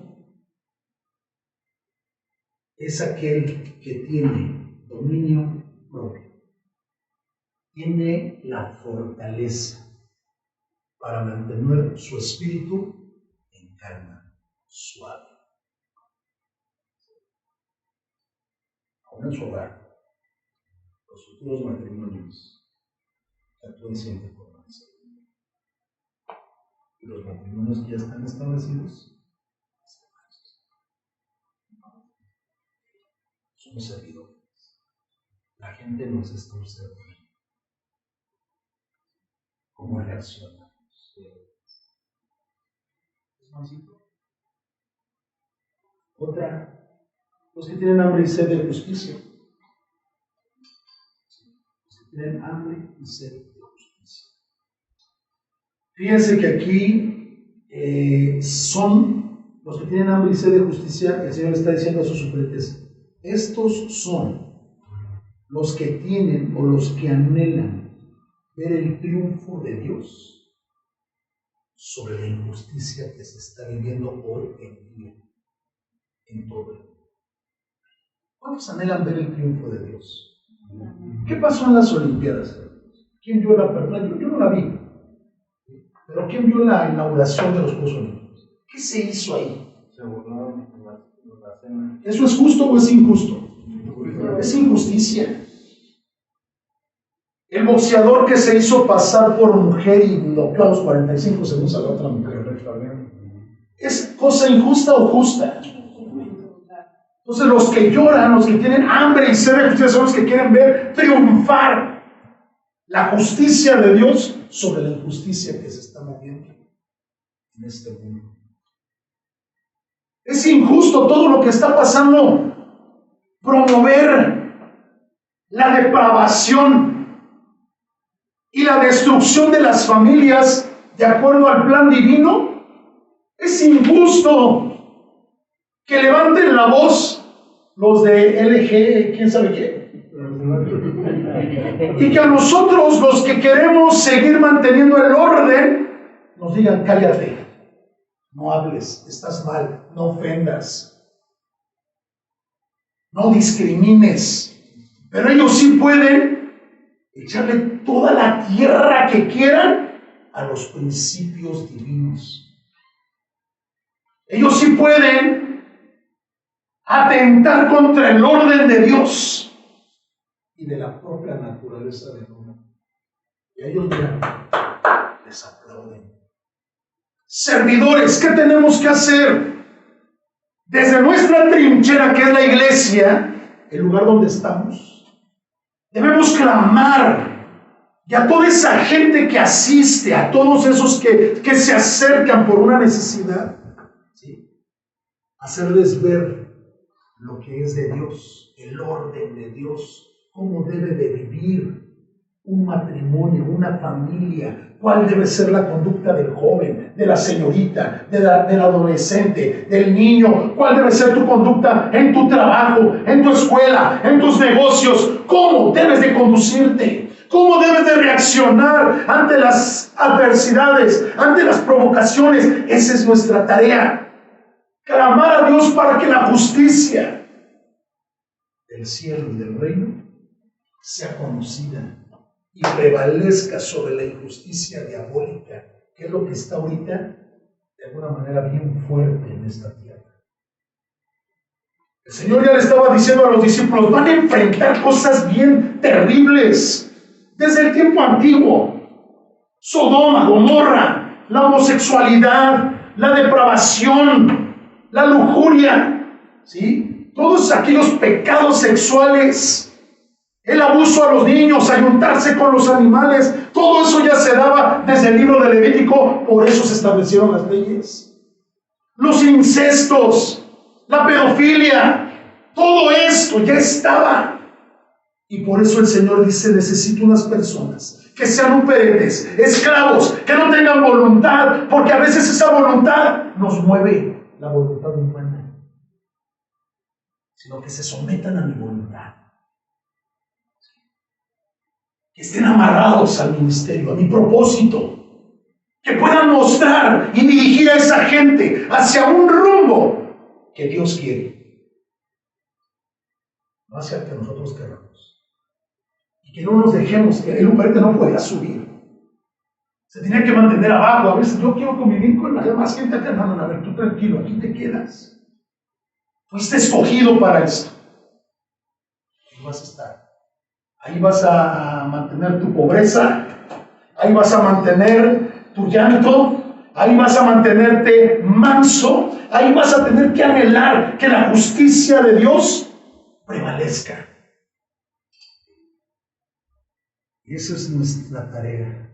es aquel que tiene dominio propio, tiene la fortaleza para mantener su espíritu en calma, suave. Aún en su hogar, los futuros matrimonios actúan siempre por mansedumbre. Y los matrimonios que ya están establecidos somos servidores. La gente nos está observando. ¿Cómo reaccionamos? ¿Es mansito? Otra. Los que tienen hambre y sed de justicia. Los que tienen hambre y sed de justicia. Fíjense que aquí son los que tienen hambre y sed de justicia. El Señor está diciendo a sus suplentes: estos son los que tienen o los que anhelan ver el triunfo de Dios sobre la injusticia que se está viviendo hoy en día en todo el mundo. ¿Cuántos anhelan ver el triunfo de Dios? ¿Qué pasó en las Olimpiadas? ¿Quién vio la perdón? Yo no la vi. Pero ¿quién vio la inauguración de los Juegos Olímpicos? ¿Qué se hizo ahí? Se burlaron en la cena. ¿Eso es justo o es injusto? Es injusticia. El boxeador que se hizo pasar por mujer y noqueó a los 45 segundos a la otra mujer. ¿Es cosa injusta o justa? Entonces los que lloran, los que tienen hambre y sed de justicia son los que quieren ver triunfar la justicia de Dios sobre la injusticia que se está moviendo en este mundo. Es injusto todo lo que está pasando. Promover la depravación y la destrucción de las familias de acuerdo al plan divino. Es injusto que levanten la voz los de LG, quién sabe qué, y que a nosotros, los que queremos seguir manteniendo el orden, nos digan: cállate, no hables, estás mal, no ofendas, no discrimines. Pero ellos sí pueden echarle toda la tierra que quieran a los principios divinos. Ellos sí pueden atentar contra el orden de Dios y de la propia naturaleza del hombre. Y a ellos les aplauden. Servidores, ¿qué tenemos que hacer? Desde nuestra trinchera, que es la iglesia, el lugar donde estamos, debemos clamar. Y a toda esa gente que asiste, a todos esos que se acercan por una necesidad, ¿sí?, hacerles ver lo que es de Dios, el orden de Dios, cómo debe de vivir un matrimonio, una familia, cuál debe ser la conducta del joven, de la señorita, del adolescente, del niño, cuál debe ser tu conducta en tu trabajo, en tu escuela, en tus negocios, cómo debes de conducirte. ¿Cómo debes de reaccionar ante las adversidades, ante las provocaciones? Esa es nuestra tarea. Clamar a Dios para que la justicia del cielo y del reino sea conocida y prevalezca sobre la injusticia diabólica, que es lo que está ahorita de alguna manera bien fuerte en esta tierra. El Señor ya le estaba diciendo a los discípulos, van a enfrentar cosas bien terribles. Desde el tiempo antiguo, Sodoma, Gomorra, la homosexualidad, la depravación, la lujuria, ¿sí?, todos aquellos pecados sexuales, el abuso a los niños, ayuntarse con los animales, todo eso ya se daba desde el libro de Levítico, por eso se establecieron las leyes. Los incestos, la pedofilia, todo esto ya estaba. Y por eso el Señor dice, necesito unas personas que sean operetes, esclavos, que no tengan voluntad, porque a veces esa voluntad nos mueve la voluntad humana, sino que se sometan a mi voluntad, que estén amarrados al ministerio, a mi propósito, que puedan mostrar y dirigir a esa gente hacia un rumbo que Dios quiere, no hacia el que nosotros queramos. Y que no nos dejemos, que el operete no podía subir. Se tenía que mantener abajo. A veces yo quiero convivir con la demás gente acá. No, a ver, tú tranquilo, aquí te quedas. Fuiste escogido para esto. Ahí vas a estar. Ahí vas a mantener tu pobreza. Ahí vas a mantener tu llanto. Ahí vas a mantenerte manso. Ahí vas a tener que anhelar que la justicia de Dios prevalezca. Y esa es nuestra tarea.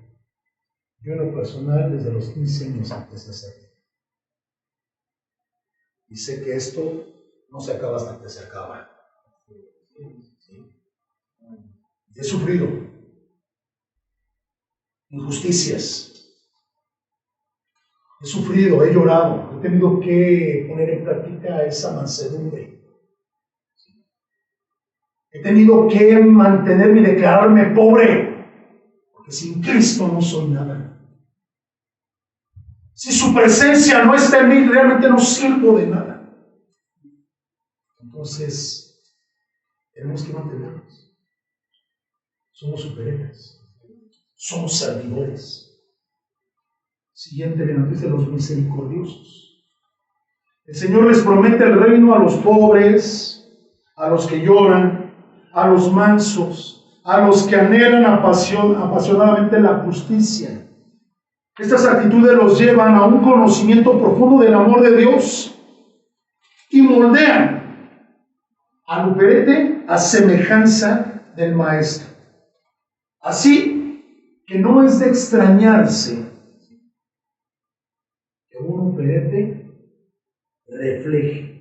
Yo en lo personal, desde los 15 años empecé a hacerlo. Y sé que esto no se acaba hasta que se acaba. ¿Sí? He sufrido injusticias. He sufrido, he llorado. He tenido que poner en práctica esa mansedumbre. He tenido que mantenerme y declararme pobre, porque sin Cristo no soy nada. Si su presencia no está en mí, realmente no sirvo de nada. Entonces, tenemos que mantenernos. Somos superhéroes. Somos servidores. Siguiente, bendice los misericordiosos. El Señor les promete el reino a los pobres, a los que lloran, a los mansos, a los que anhelan apasionadamente la justicia. Estas actitudes los llevan a un conocimiento profundo del amor de Dios y moldean al operete a semejanza del Maestro. Así que no es de extrañarse que un operete refleje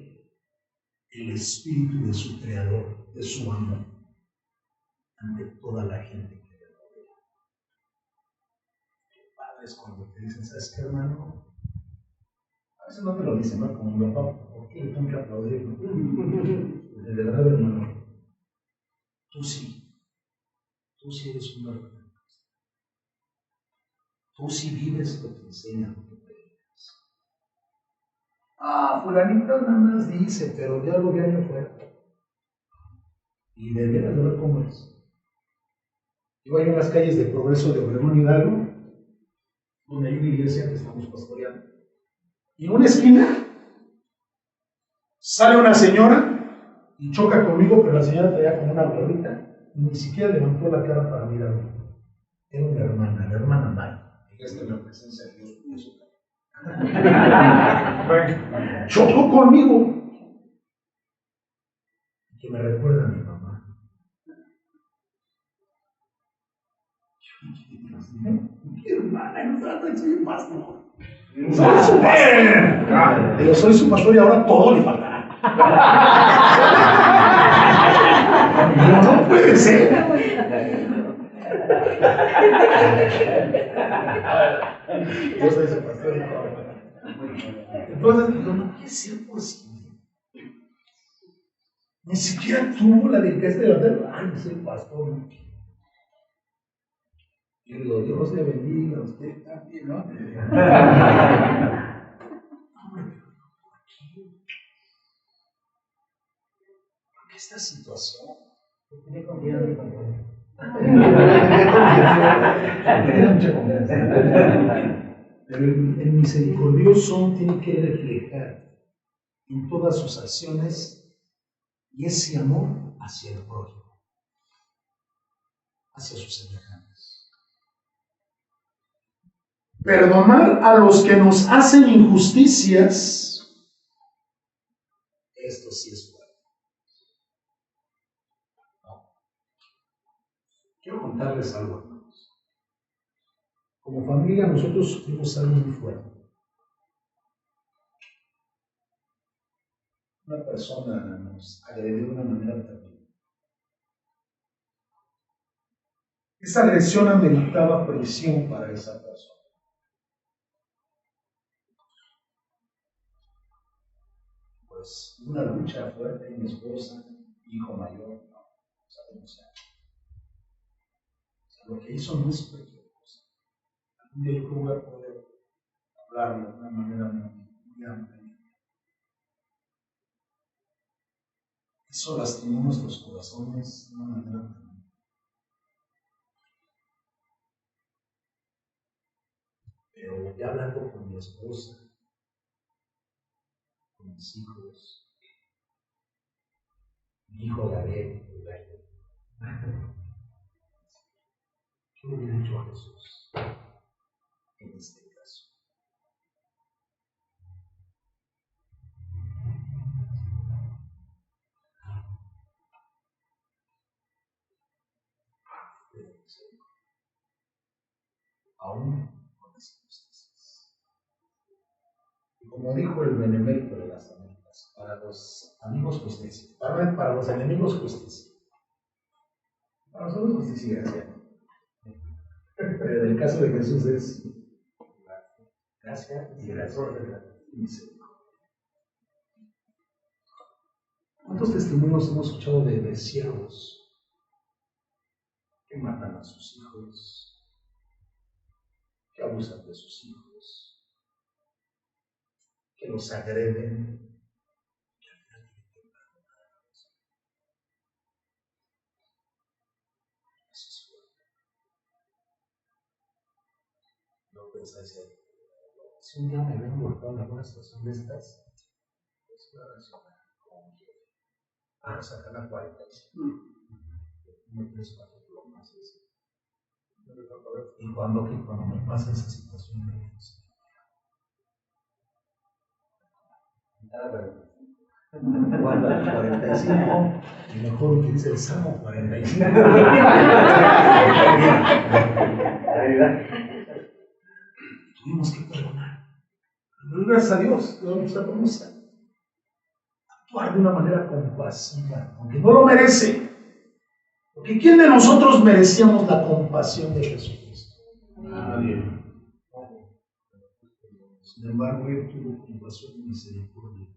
el espíritu de su Creador, de su amor, ante toda la gente que le rodea. Padres, cuando te dicen, ¿sabes qué, hermano? A veces no te lo dicen, ¿no? Como mi papá, ¿por qué le tengo que aplaudir? De verdad, hermano, tú sí eres un hermano. Tú sí vives lo que enseñas, lo que predicas. Fulanito nada más dice, pero ya lo vi allá afuera. Y de veras de ver cómo es. Iba yo en las calles de Progreso de Obregón Hidalgo, donde hay una iglesia que estamos pastoreando. Y en una esquina Sale una señora y choca conmigo, pero la señora traía como una gorrita y ni siquiera levantó la cara para mirarme. Era una hermana, la hermana Mari. Esta es la presencia de Dios en su cara. Chocó conmigo. Que me recuerda a mi mamá. Mi hermana, no trata, soy un pastor. Soy su pastor. Pero soy su pastor y ahora todo le faltará. No puede ser. Yo soy su pastor. Entonces, no puede ser posible. Ni siquiera tuvo la delicadeza de levantar. Ay, yo soy pastor. Yo digo, Dios le bendiga a usted también, ¿no? ¿Por qué esta situación? Tenía confianza en Tenía mucha confianza. Pero el misericordioso tiene que reflejar en todas sus acciones y ese amor hacia el prójimo, hacia sus semejantes. Perdonar a los que nos hacen injusticias, esto sí es fuerte. No. Quiero contarles algo, hermanos. Como familia nosotros sufrimos algo muy fuerte. Una persona nos agredió de una manera terrible. Esa agresión ameritaba prisión para esa persona. Pues una lucha fuerte, mi esposa, hijo mayor, no sabemos ya. O sea, lo que hizo no es cualquier cosa. Algún día yo voy a poder hablarlo de una manera muy amplia. Eso lastimó nuestros corazones de una manera tremenda. Pero ya hablando con mi esposa, con mis hijos, mi hijo Gabriel, yo le he dicho a Jesús en este caso. Aún con las injusticias. Y como dijo el benemérito de las Américas, para los amigos justicia, para los enemigos justicia, para nosotros justicia, pero en el caso de Jesús es gracia y gracia y misericordia. ¿Cuántos testimonios hemos escuchado de siervos que matan a sus hijos, que abusan de sus hijos, que los agreden, que al final tienen que pagar? Eso es fuerte. No pensáis si un día me ven golpeado en alguna situación de estas, pues voy a reaccionar como quiero. Para sacar la 45. No tienes 4 plomas. Y cuando me pasa esa situación, me dice, guarda el 45 y mejor utiliza el Salmo 45. Tuvimos que perdonar. Pero gracias a Dios, vamos a actuar de una manera compasiva, aunque no lo merece. Porque ¿quién de nosotros merecíamos la compasión de Jesucristo? Nadie. Sin embargo, Él tuvo compasión y misericordia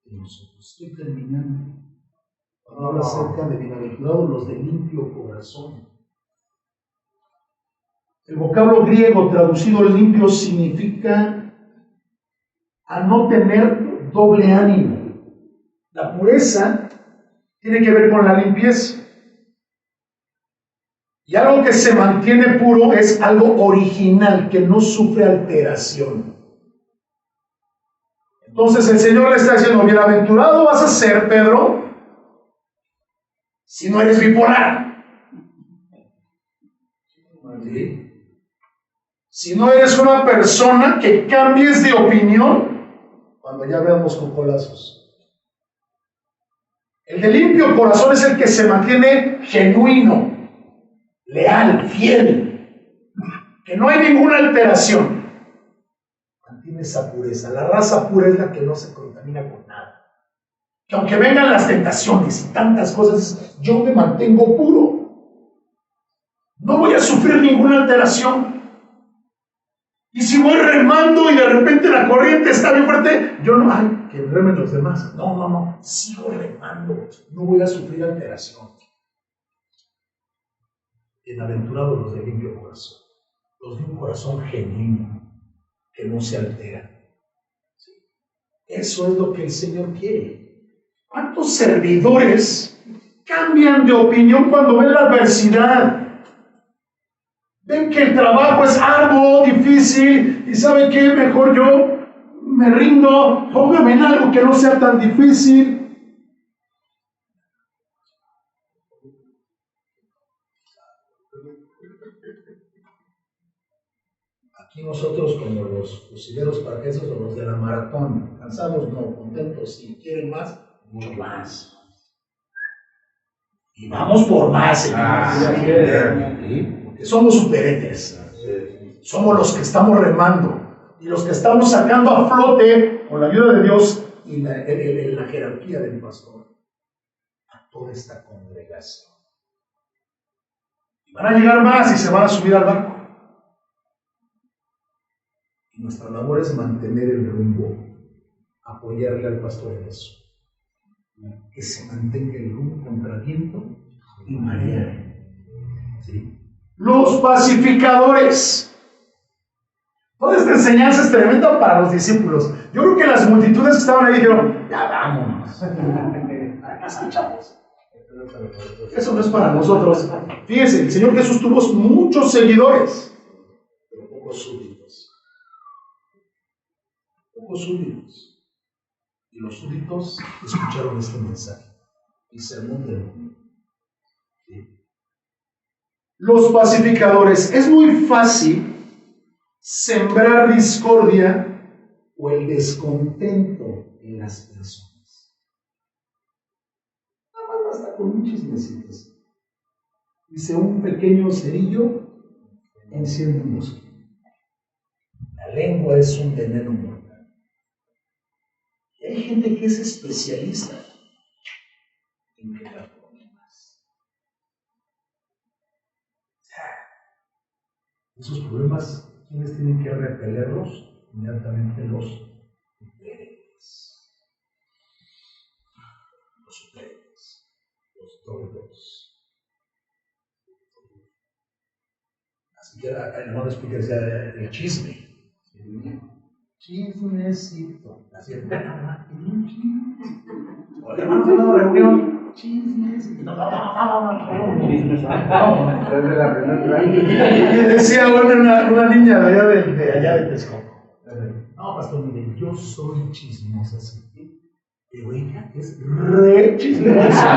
de nosotros. Estoy terminando. Cuando habla acerca de bienaventurados los de limpio corazón. El vocablo griego traducido limpio significa a no tener doble ánimo. La pureza tiene que ver con la limpieza. Y algo que se mantiene puro es algo original, que no sufre alteración. Entonces el Señor le está diciendo, bienaventurado vas a ser, Pedro, si no eres bipolar. ¿Sí? Si no eres una persona que cambies de opinión cuando ya veamos con colazos. El de limpio corazón es el que se mantiene genuino, leal, fiel, que no hay ninguna alteración. Mantiene esa pureza. La raza pura es la que no se contamina con nada. Que aunque vengan las tentaciones y tantas cosas, yo me mantengo puro. No voy a sufrir ninguna alteración. Y si voy remando y de repente la corriente está bien fuerte, yo no, ay, que remen los demás. No, sigo remando. No voy a sufrir alteración. Bienaventurados los de limpio corazón, los de un corazón genuino, que no se altera. ¿Sí? Eso es lo que el Señor quiere. ¿Cuántos servidores cambian de opinión cuando ven la adversidad? Ven que el trabajo es arduo, difícil, y ¿saben qué? Mejor yo me rindo, póngame en algo que no sea tan difícil. Aquí nosotros, como los fusileros parquesos o los de la maratón, cansados no, contentos, si quieren más, mucho más. Y vamos por más, señores. ¿Sí? Porque somos superhéroes. Somos los que estamos remando y los que estamos sacando a flote, con la ayuda de Dios y la jerarquía del pastor, a toda esta congregación. Y van a llegar más y se van a subir al barco. Y nuestra labor es mantener el rumbo, apoyarle al pastor en eso. Que se mantenga el rumbo contra el viento y marea. ¿Sí? Los pacificadores. Toda esta enseñanza es tremenda para los discípulos. Yo creo que las multitudes que estaban ahí dijeron, ya vámonos. Chavos. Eso no es para nosotros. Fíjense, el Señor Jesús tuvo muchos seguidores, pero pocos súbditos. Pocos súbditos. Y los súbditos escucharon este mensaje, el sermón del mundo. ¿Sí? Los pacificadores. Es muy fácil sembrar discordia o el descontento en las personas. Nada más basta con un chismecito. Dice, un pequeño cerillo enciende un bosque. La lengua es un veneno mortal. Y hay gente que es especialista en crear problemas. Esos problemas, ¿quiénes tienen que repelerlos? Inmediatamente los superhéroes. Los superhéroes. Los tordos. Así que el hermano explica el chisme. Chismecito. Así es. Hola, hermano, a una reunión. Chismecito. Y decía una niña de allá de Texcoco. No, pastor, mire, yo soy chismosa, así. Pero ella es re chismosa.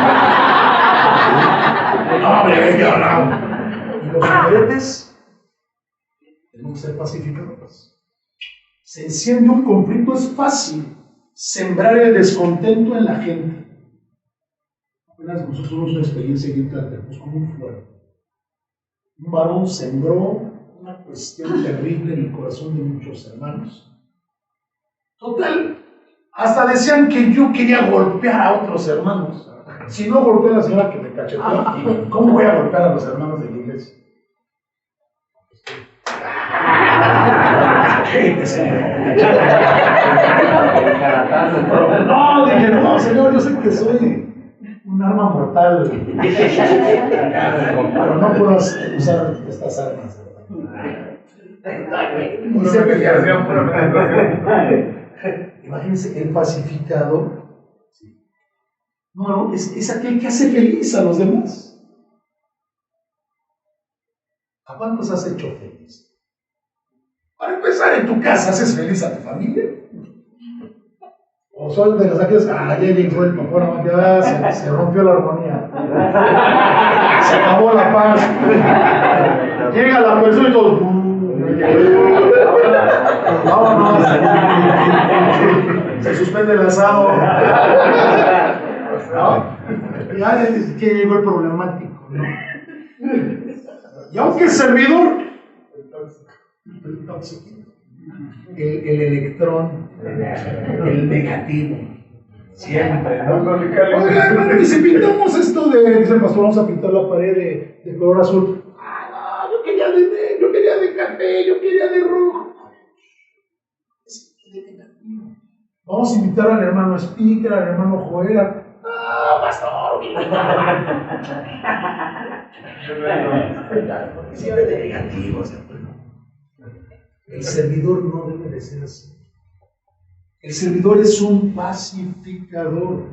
No, hombre, ¿qué hablamos? Y los superhéroes tenemos que ser pacificadores. Se enciende un conflicto, es fácil sembrar el descontento en la gente. Apenas nosotros tuvimos una experiencia en Tlaltepec muy fuerte. Un varón sembró una cuestión terrible en el corazón de muchos hermanos. Total, hasta decían que yo quería golpear a otros hermanos. Si no golpeé a la señora que me cacheteó, ¿cómo voy a golpear a los hermanos de la iglesia? No, dije, no, señor, yo sé que soy un arma mortal, pero no puedo usar estas armas. Imagínense, el pacificador no, es aquel que hace feliz a los demás. ¿A cuántos has hecho feliz? Para empezar, en tu casa, ¿haces feliz a tu familia? O soy de los aquellos que, ya llegó el papá, no, ya se rompió la armonía. Se acabó la paz. Llega la persona y todos. Vámonos. Se suspende el asado. ¿No? Ya es que llegó el problemático, ¿no? Y aunque el servidor, el electrón, el negativo, siempre, ¿no? Oiga, hermano, y si pintamos esto dice el pastor, vamos a pintar la pared de color azul. Ah, no, yo quería de café, yo quería de rojo. Es de negativo. Vamos a invitar al hermano Speaker, al hermano Joel. Pastor, siempre de negativos. El servidor no debe de ser así. El servidor es un pacificador.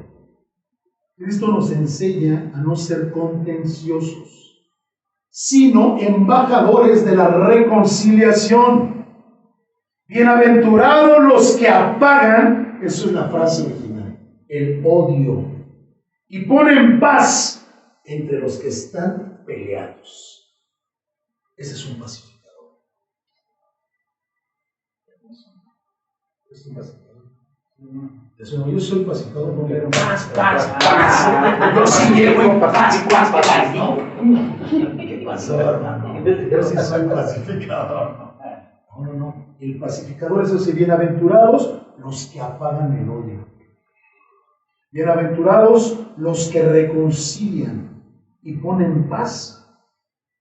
Cristo nos enseña a no ser contenciosos, sino embajadores de la reconciliación. Bienaventurados los que apagan, eso es la frase original, el odio, y ponen paz entre los que están peleados. Ese es un pacificador. Es un pacificador. Yo soy pacificador porque paz. Yo sí llego en paz, ¿no? ¿Qué pasó, hermano? Yo sí soy pacificador. No. El pacificador es ese, bienaventurados los que apagan el odio. Bienaventurados los que reconcilian y ponen paz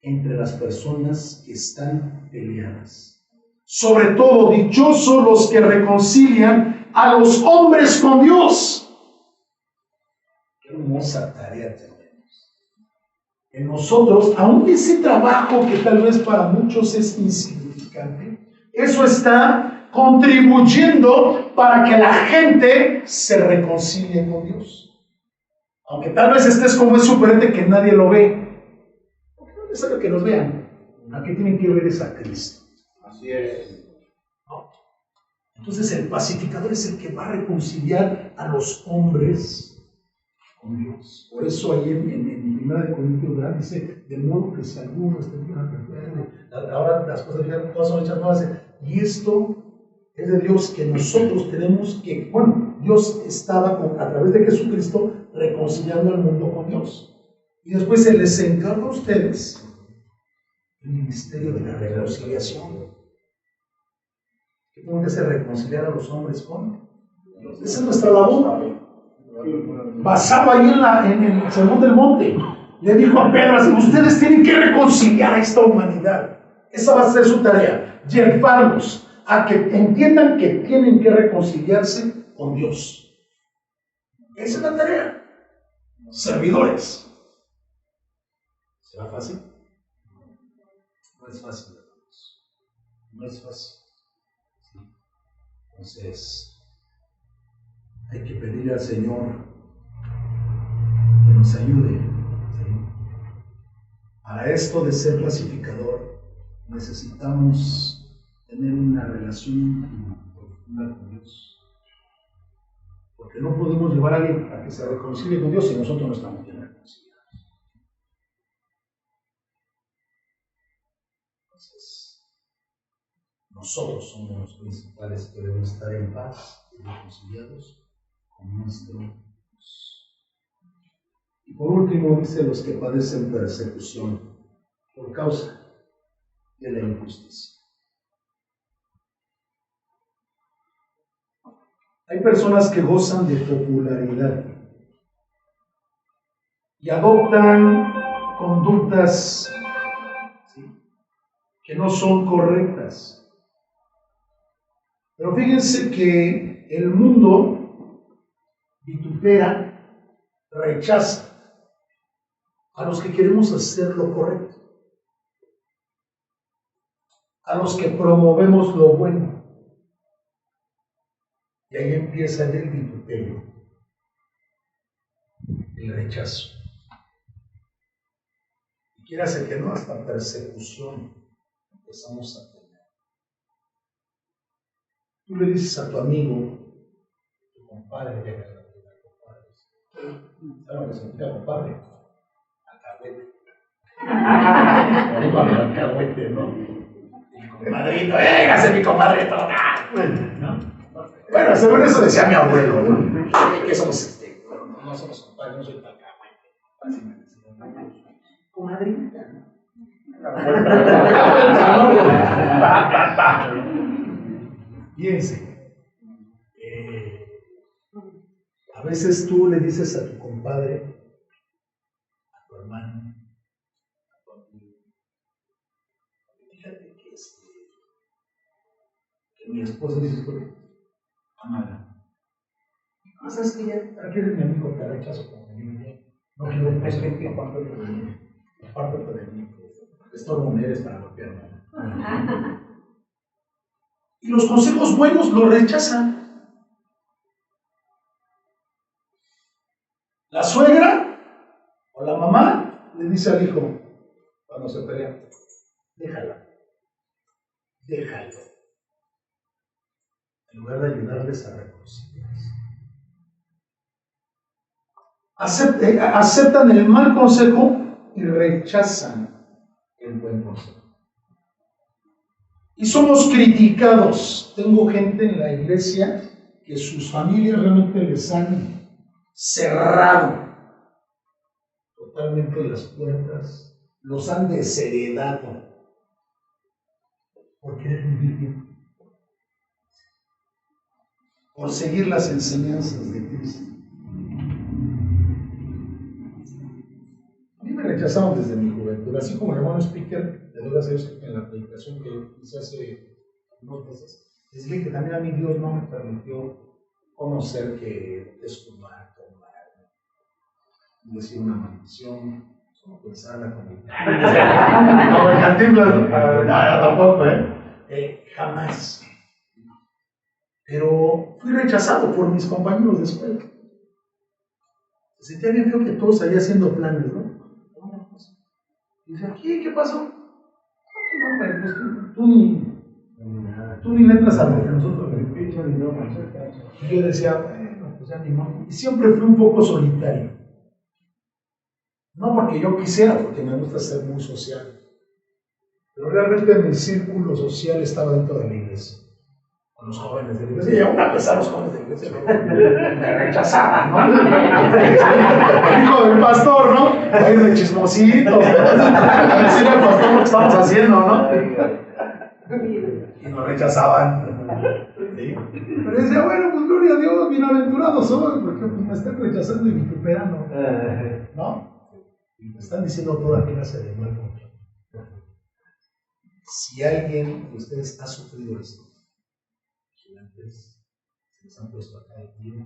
entre las personas que están peleadas. Sobre todo, dichosos los que reconcilian a los hombres con Dios. Qué hermosa tarea tenemos. En nosotros, aún ese trabajo que tal vez para muchos es insignificante, eso está contribuyendo para que la gente se reconcilie con Dios. Aunque tal vez estés como es superente que nadie lo ve. Porque no es necesario que nos vean. ¿A qué tienen que ver es a Cristo? Así es. ¿No? Entonces el pacificador es el que va a reconciliar a los hombres con Dios. Por eso ahí en 1 Corintios dice, de modo que si alguno está ahora las cosas ya todas son hechas nuevas. Y esto es de Dios, que nosotros tenemos que, Dios estaba a través de Jesucristo reconciliando al mundo con Dios. Y después se les encarga a ustedes el ministerio de la reconciliación. ¿Qué tengo que hacer? Reconciliar a los hombres con Dios. Esa es nuestra labor. Basado ahí en el Sermón del Monte, le dijo a Pedro, así, ustedes tienen que reconciliar a esta humanidad. Esa va a ser su tarea, llevarlos a que entiendan que tienen que reconciliarse con Dios. Esa es la tarea. Servidores. ¿Será fácil? No es fácil, hermanos. No es fácil. ¿Sí? Entonces, hay que pedirle al Señor que nos ayude. ¿Sí? Para esto de ser pacificador, necesitamos tener una relación profunda con Dios. Porque no podemos llevar a alguien a que se reconcilie con Dios si nosotros no estamos bien reconciliados. Entonces, nosotros somos los principales que debemos estar en paz y reconciliados con nuestro Dios. Y por último, dice los que padecen persecución por causa de la injusticia. Hay personas que gozan de popularidad y adoptan conductas, ¿sí?, que no son correctas. Pero fíjense que el mundo vitupera, rechaza a los que queremos hacer lo correcto, a los que promovemos lo bueno. Y ahí empieza el vituperio, el rechazo. Y quiere hacer que no, hasta persecución empezamos a tener. Tú le dices a tu amigo, tu compadre llega a la tienda de compadres. ¿Saben lo que significa compadre? Alcahuete. ¿No? Mi compadrito, véngase mi compadrito. ¿No? Bueno, según eso decía mi abuelo, ¿no? ¿Qué somos no somos compadres, no soy alcahuete. Así me decía. Comadrita, ¿no? Fíjense, a veces tú le dices a tu compadre, a tu hermano, a tu amigo, fíjate que mi esposa dice, amada, no sabes que ya aquí eres mi amigo, te rechazo como mi amigo, no quiero un peso, apártate de mí, estorbo no eres para golpearme. Y los consejos buenos los rechazan. La suegra o la mamá le dice al hijo cuando se pelea, déjalo. En lugar de ayudarles a reconciliarse. Aceptan el mal consejo y rechazan el buen consejo. Y somos criticados. Tengo gente en la iglesia que sus familias realmente les han cerrado totalmente las puertas, los han desheredado por querer vivir bien, por seguir las enseñanzas de Cristo. A mí me rechazaron desde mi juventud, así como el hermano Speaker, le doy las gracias en la predicación que hice hace unos meses, les dije que también a mí Dios no me permitió conocer que es fumar, tomar, decir una maldición, solo pensar la comida. No, me Cantinflas, no, tampoco, jamás. Pero fui rechazado por mis compañeros de escuela. Se sentía bien feo que todos allá haciendo planes, ¿no? Y dije, ¿aquí qué pasó? No, pues tú ni le entras a lo que nosotros le pichamos ni no. Y yo decía, bueno, pues ya ni modo. Y siempre fui un poco solitario. No porque yo quisiera, porque me gusta ser muy social. Pero realmente mi círculo social estaba dentro de la iglesia. Con los jóvenes de la iglesia. Y aún a pesar los jóvenes de la iglesia me rechazaban, ¿no? El hijo del pastor, ¿no? Ahí de chismositos. A decirle al pastor lo que estamos haciendo, ¿no? Y nos rechazaban. ¿Sí? Pero decía, bueno, pues gloria a Dios, bienaventurado soy, porque pues, me están rechazando y vituperando. ¿No? Y me están diciendo toda clase de mal contra mí. Si alguien de ustedes ha sufrido esto, vigilantes, se les han puesto acá el tiro,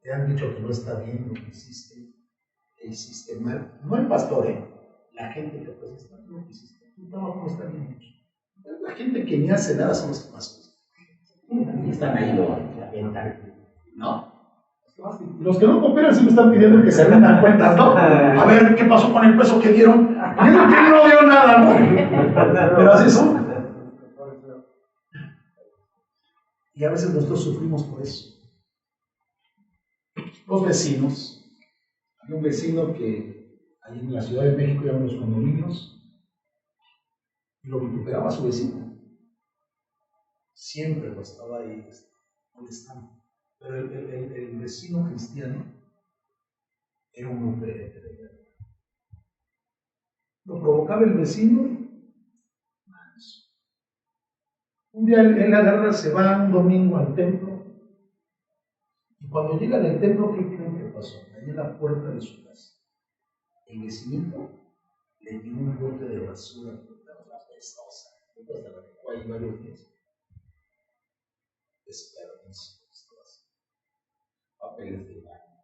te han dicho que no está bien lo que hiciste mal. No el pastor, la gente que pues está bien lo que hiciste. Tu trabajo no está bien hecho. La gente que ni hace nada son los que más cosas. Están ahí, ¿no? Los que no cooperan sí me están pidiendo que se rindan cuentas, ¿no? A ver, ¿qué pasó con el peso que dieron? Dieron que no dio nada, ¿no? Pero así son. Y a veces nosotros sufrimos por eso. Los vecinos. Hay un vecino que ahí en la Ciudad de México llaman los condominios y lo vituperaba a su vecino. Siempre lo estaba ahí molestando. Pero el vecino cristiano era un operete de verdad. Lo provocaba el vecino. Un día él agarra, se va un domingo al templo. Y cuando llega del templo, ¿qué creen que pasó? Ahí en la puerta de su casa, el vecinito le dio un bote de basura pestosa. Hasta la dejó ahí varios días. Desperdicios, papeles de baño.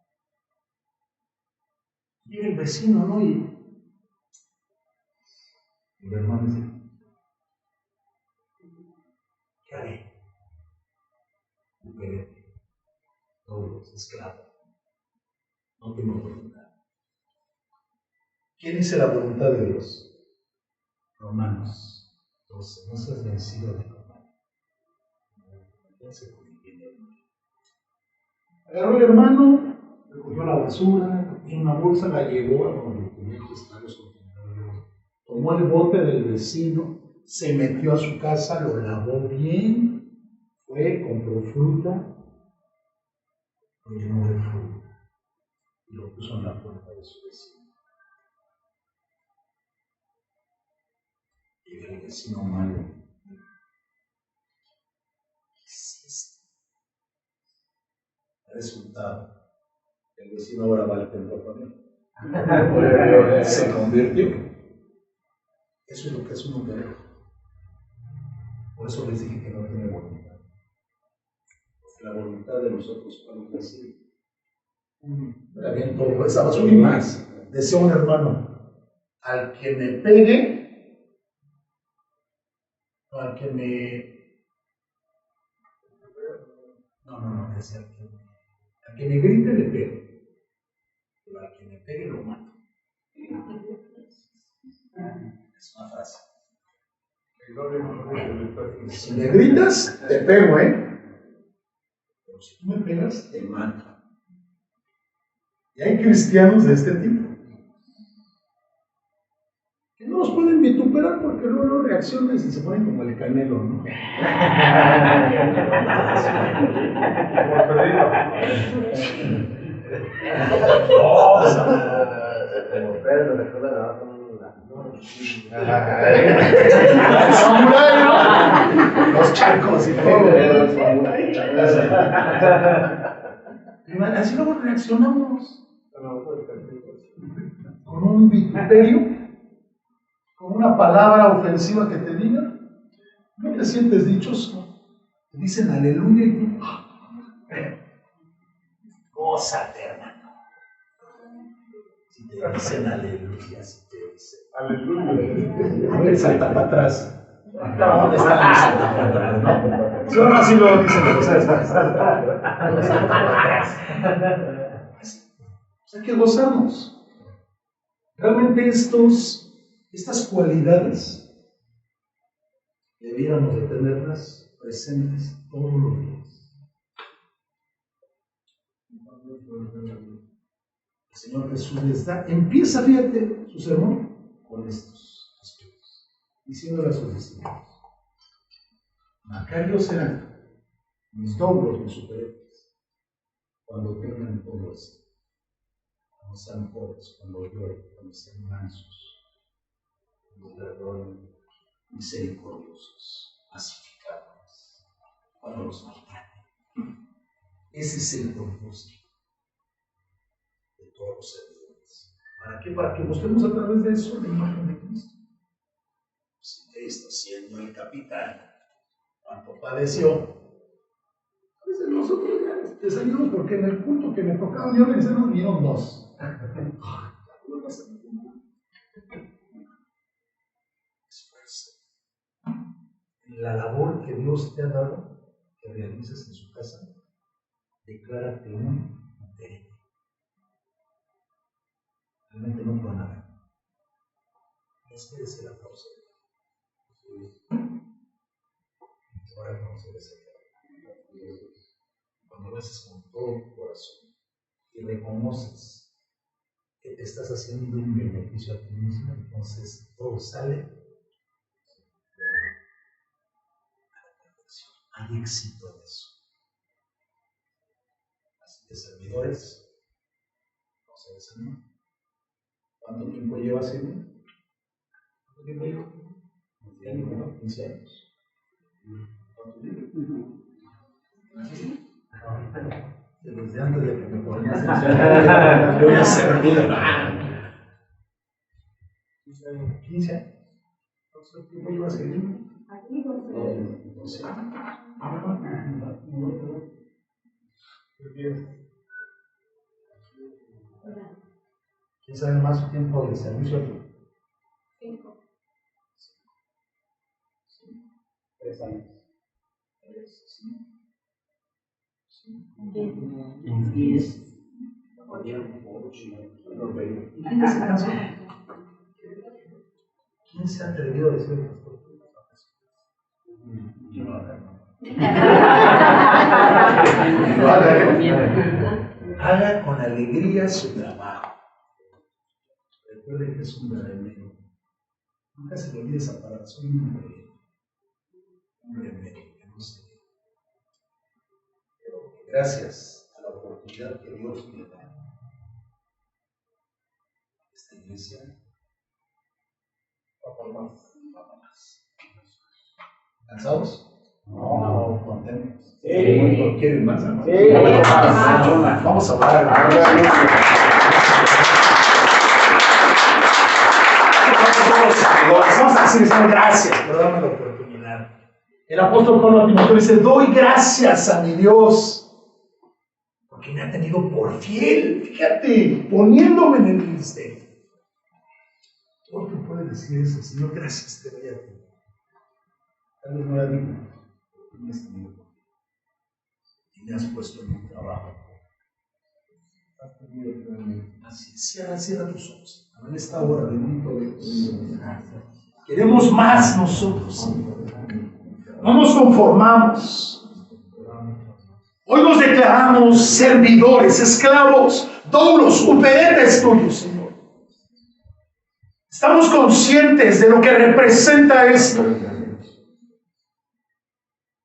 Llega el vecino, ¿no? Y el hermano dice, ¿qué haré? Mujerete, todos, esclavos. No tengo voluntad. ¿Quién dice la voluntad de Dios? Romanos 12. No seas vencido de Romano. Agarró el hermano, recogió la basura, la puso en una bolsa, la llevó a donde tenía que estar los contenedores. Tomó el bote del vecino, se metió a su casa, lo lavó bien, fue, compró fruta, lo llenó de fruta y lo puso en la puerta de su vecino. Y el vecino malo, ¿qué es esto? El resultado, el vecino ahora va al templo con él. Se convirtió. Eso es lo que es un hombre. Por eso les dije que no tiene voluntad. Porque la voluntad de nosotros, ¿cuál es decir? Todo esa basura y más. Decía un hermano, al que me pegue, o al que me... No, decía al que me grite le pego, pero al que me pegue lo mato. Es una frase. Si me gritas, te pego, pero si tú me pegas, te mato. Y hay cristianos de este tipo que no los pueden vituperar porque luego reaccionan y se ponen como el Canelo, ¿no? Como Pedro, recuerda la con samurái, ¿no? Los charcos y todo. Así luego reaccionamos. Con un vituperio, con una palabra ofensiva que te diga, no te sientes dichoso. Te dicen aleluya y tú, gózate, hermano. Si te dicen aleluya, si te dicen aleluya, a ver, salta para atrás. ¿Dónde está el salta para atrás? ¿No? Si no, así lo dicen los salta para atrás. Hay que gozarnos. Realmente estas cualidades debiéramos de tenerlas presentes todos los días. El Señor Jesús les da, empieza, fíjate, su sermón con estos aspectos, diciéndole a sus discípulos: Macarios serán mis doblos, mis superhéroes, cuando tengan todo esto. Cuando sean pobres, cuando lloren, cuando sean mansos, cuando perdonen, misericordiosos, pacificadores, cuando los maltraten. Ese es el propósito de todos los servidores. ¿Para qué? Para que busquemos a través de eso la imagen de Cristo. Si Cristo, siendo el capitán, cuánto padeció, a veces nosotros ya desayunamos porque en el culto que me tocaba yo le nos vinieron dos. Esfuerzo. La labor que Dios te ha dado, que realices en su casa, declárate un integral. Realmente no puedo nada. Espérese la pausa. Ahora vamos a hacer cuando lo haces con todo tu corazón y reconoces que te estás haciendo un beneficio a ti mismo, entonces todo sale a la perfección. Hay éxito en eso. Así que servidores, no se desanimen. ¿Cuánto tiempo llevas en? ¿Cuánto tiempo llevas? 15 años. ¿Cuánto tiempo? Desde antes de que me ponías yo voy a servir. 15 años. ¿Cuánto tiempo llevas en? Aquí, 12 años. ¿Quién sabe más tiempo de servicio aquí? 5. 3 años. 10. ¿Quién se ha atrevido a decir pastor? Yo no, haga con alegría su trabajo. Recuerde que es un remedio. Nunca se le olvide esa palabra. Soy un remedio. Que no sé. Pero gracias a la oportunidad que Dios me da, esta iglesia va por más. ¿Cansados? No, contentos. ¿Quieren más? ¿No? Vamos a hablar. Vamos a decir gracias por darme la oportunidad. El apóstol Pablo a Timoteo dice: doy gracias a mi Dios porque me ha tenido por fiel, fíjate, poniéndome en el ministerio. ¿Cómo te puedes decir eso? Señor, gracias te doy a ti. Tal vez no era digno, no es mío. Y me has puesto en un trabajo. Así, cierra tus ojos. En esta hora, bendito Dios. Queremos más nosotros. No nos conformamos. Hoy nos declaramos servidores, esclavos, doulos, uperetes tuyos, Señor. Estamos conscientes de lo que representa esto.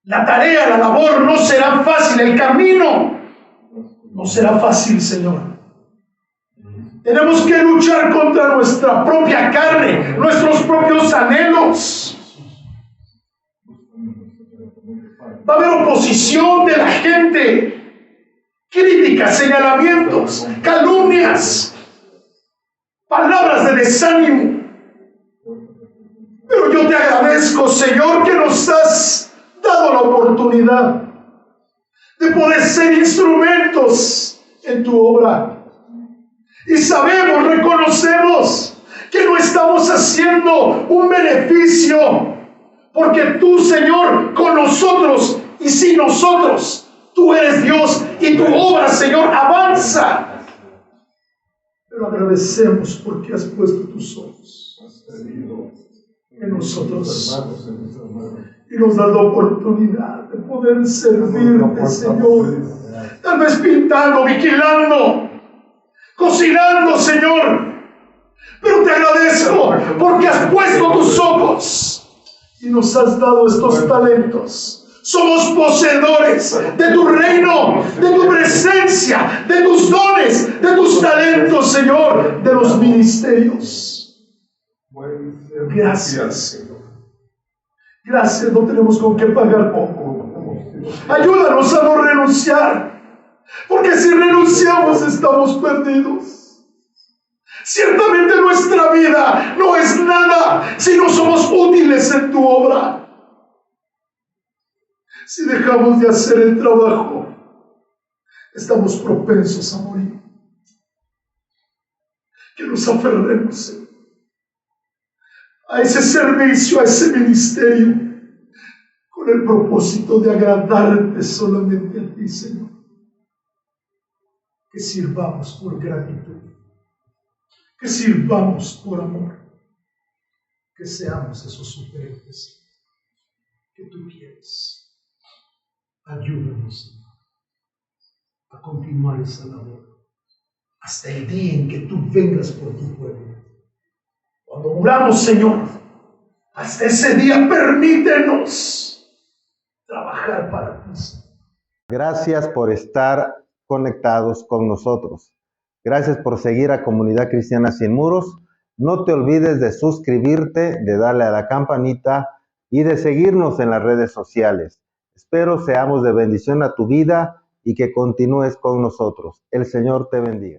La tarea, la labor no será fácil, el camino no será fácil, Señor. Tenemos que luchar contra nuestra propia carne, nuestros propios anhelos. Va a haber oposición de la gente, críticas, señalamientos, calumnias, palabras de desánimo. Pero yo te agradezco, Señor, que nos has dado la oportunidad de poder ser instrumentos en tu obra. Y sabemos, reconocemos que no estamos haciendo un beneficio, porque tú, Señor, con nosotros y sin nosotros, tú eres Dios y tu obra, Señor, avanza. Pero agradecemos porque has puesto tus ojos en nosotros y nos das la oportunidad de poder servirte, Señor. Tal vez pintando, vigilando, cocinando, Señor. Pero te agradezco porque has puesto tus ojos y nos has dado estos talentos. Somos poseedores de tu reino, de tu presencia, de tus dones, de tus talentos, Señor, de los ministerios. Gracias, Señor. Gracias, no tenemos con qué pagar poco. Ayúdanos a no renunciar, porque si renunciamos estamos perdidos. Ciertamente nuestra vida no es nada si no somos útiles en tu obra. Si dejamos de hacer el trabajo, estamos propensos a morir. Que nos aferremos a ese servicio, a ese ministerio, con el propósito de agradarte solamente a ti, Señor. Que sirvamos por gratitud, que sirvamos por amor, que seamos esos superhéroes que tú quieres. Ayúdanos, Señor, a continuar esa labor hasta el día en que tú vengas por tu pueblo. Cuando muramos, Señor, hasta ese día permítenos trabajar para ti. Gracias por estar conectados con nosotros. Gracias por seguir a Comunidad Cristiana Sin Muros. No te olvides de suscribirte, de darle a la campanita y de seguirnos en las redes sociales. Espero seamos de bendición a tu vida y que continúes con nosotros. El Señor te bendiga.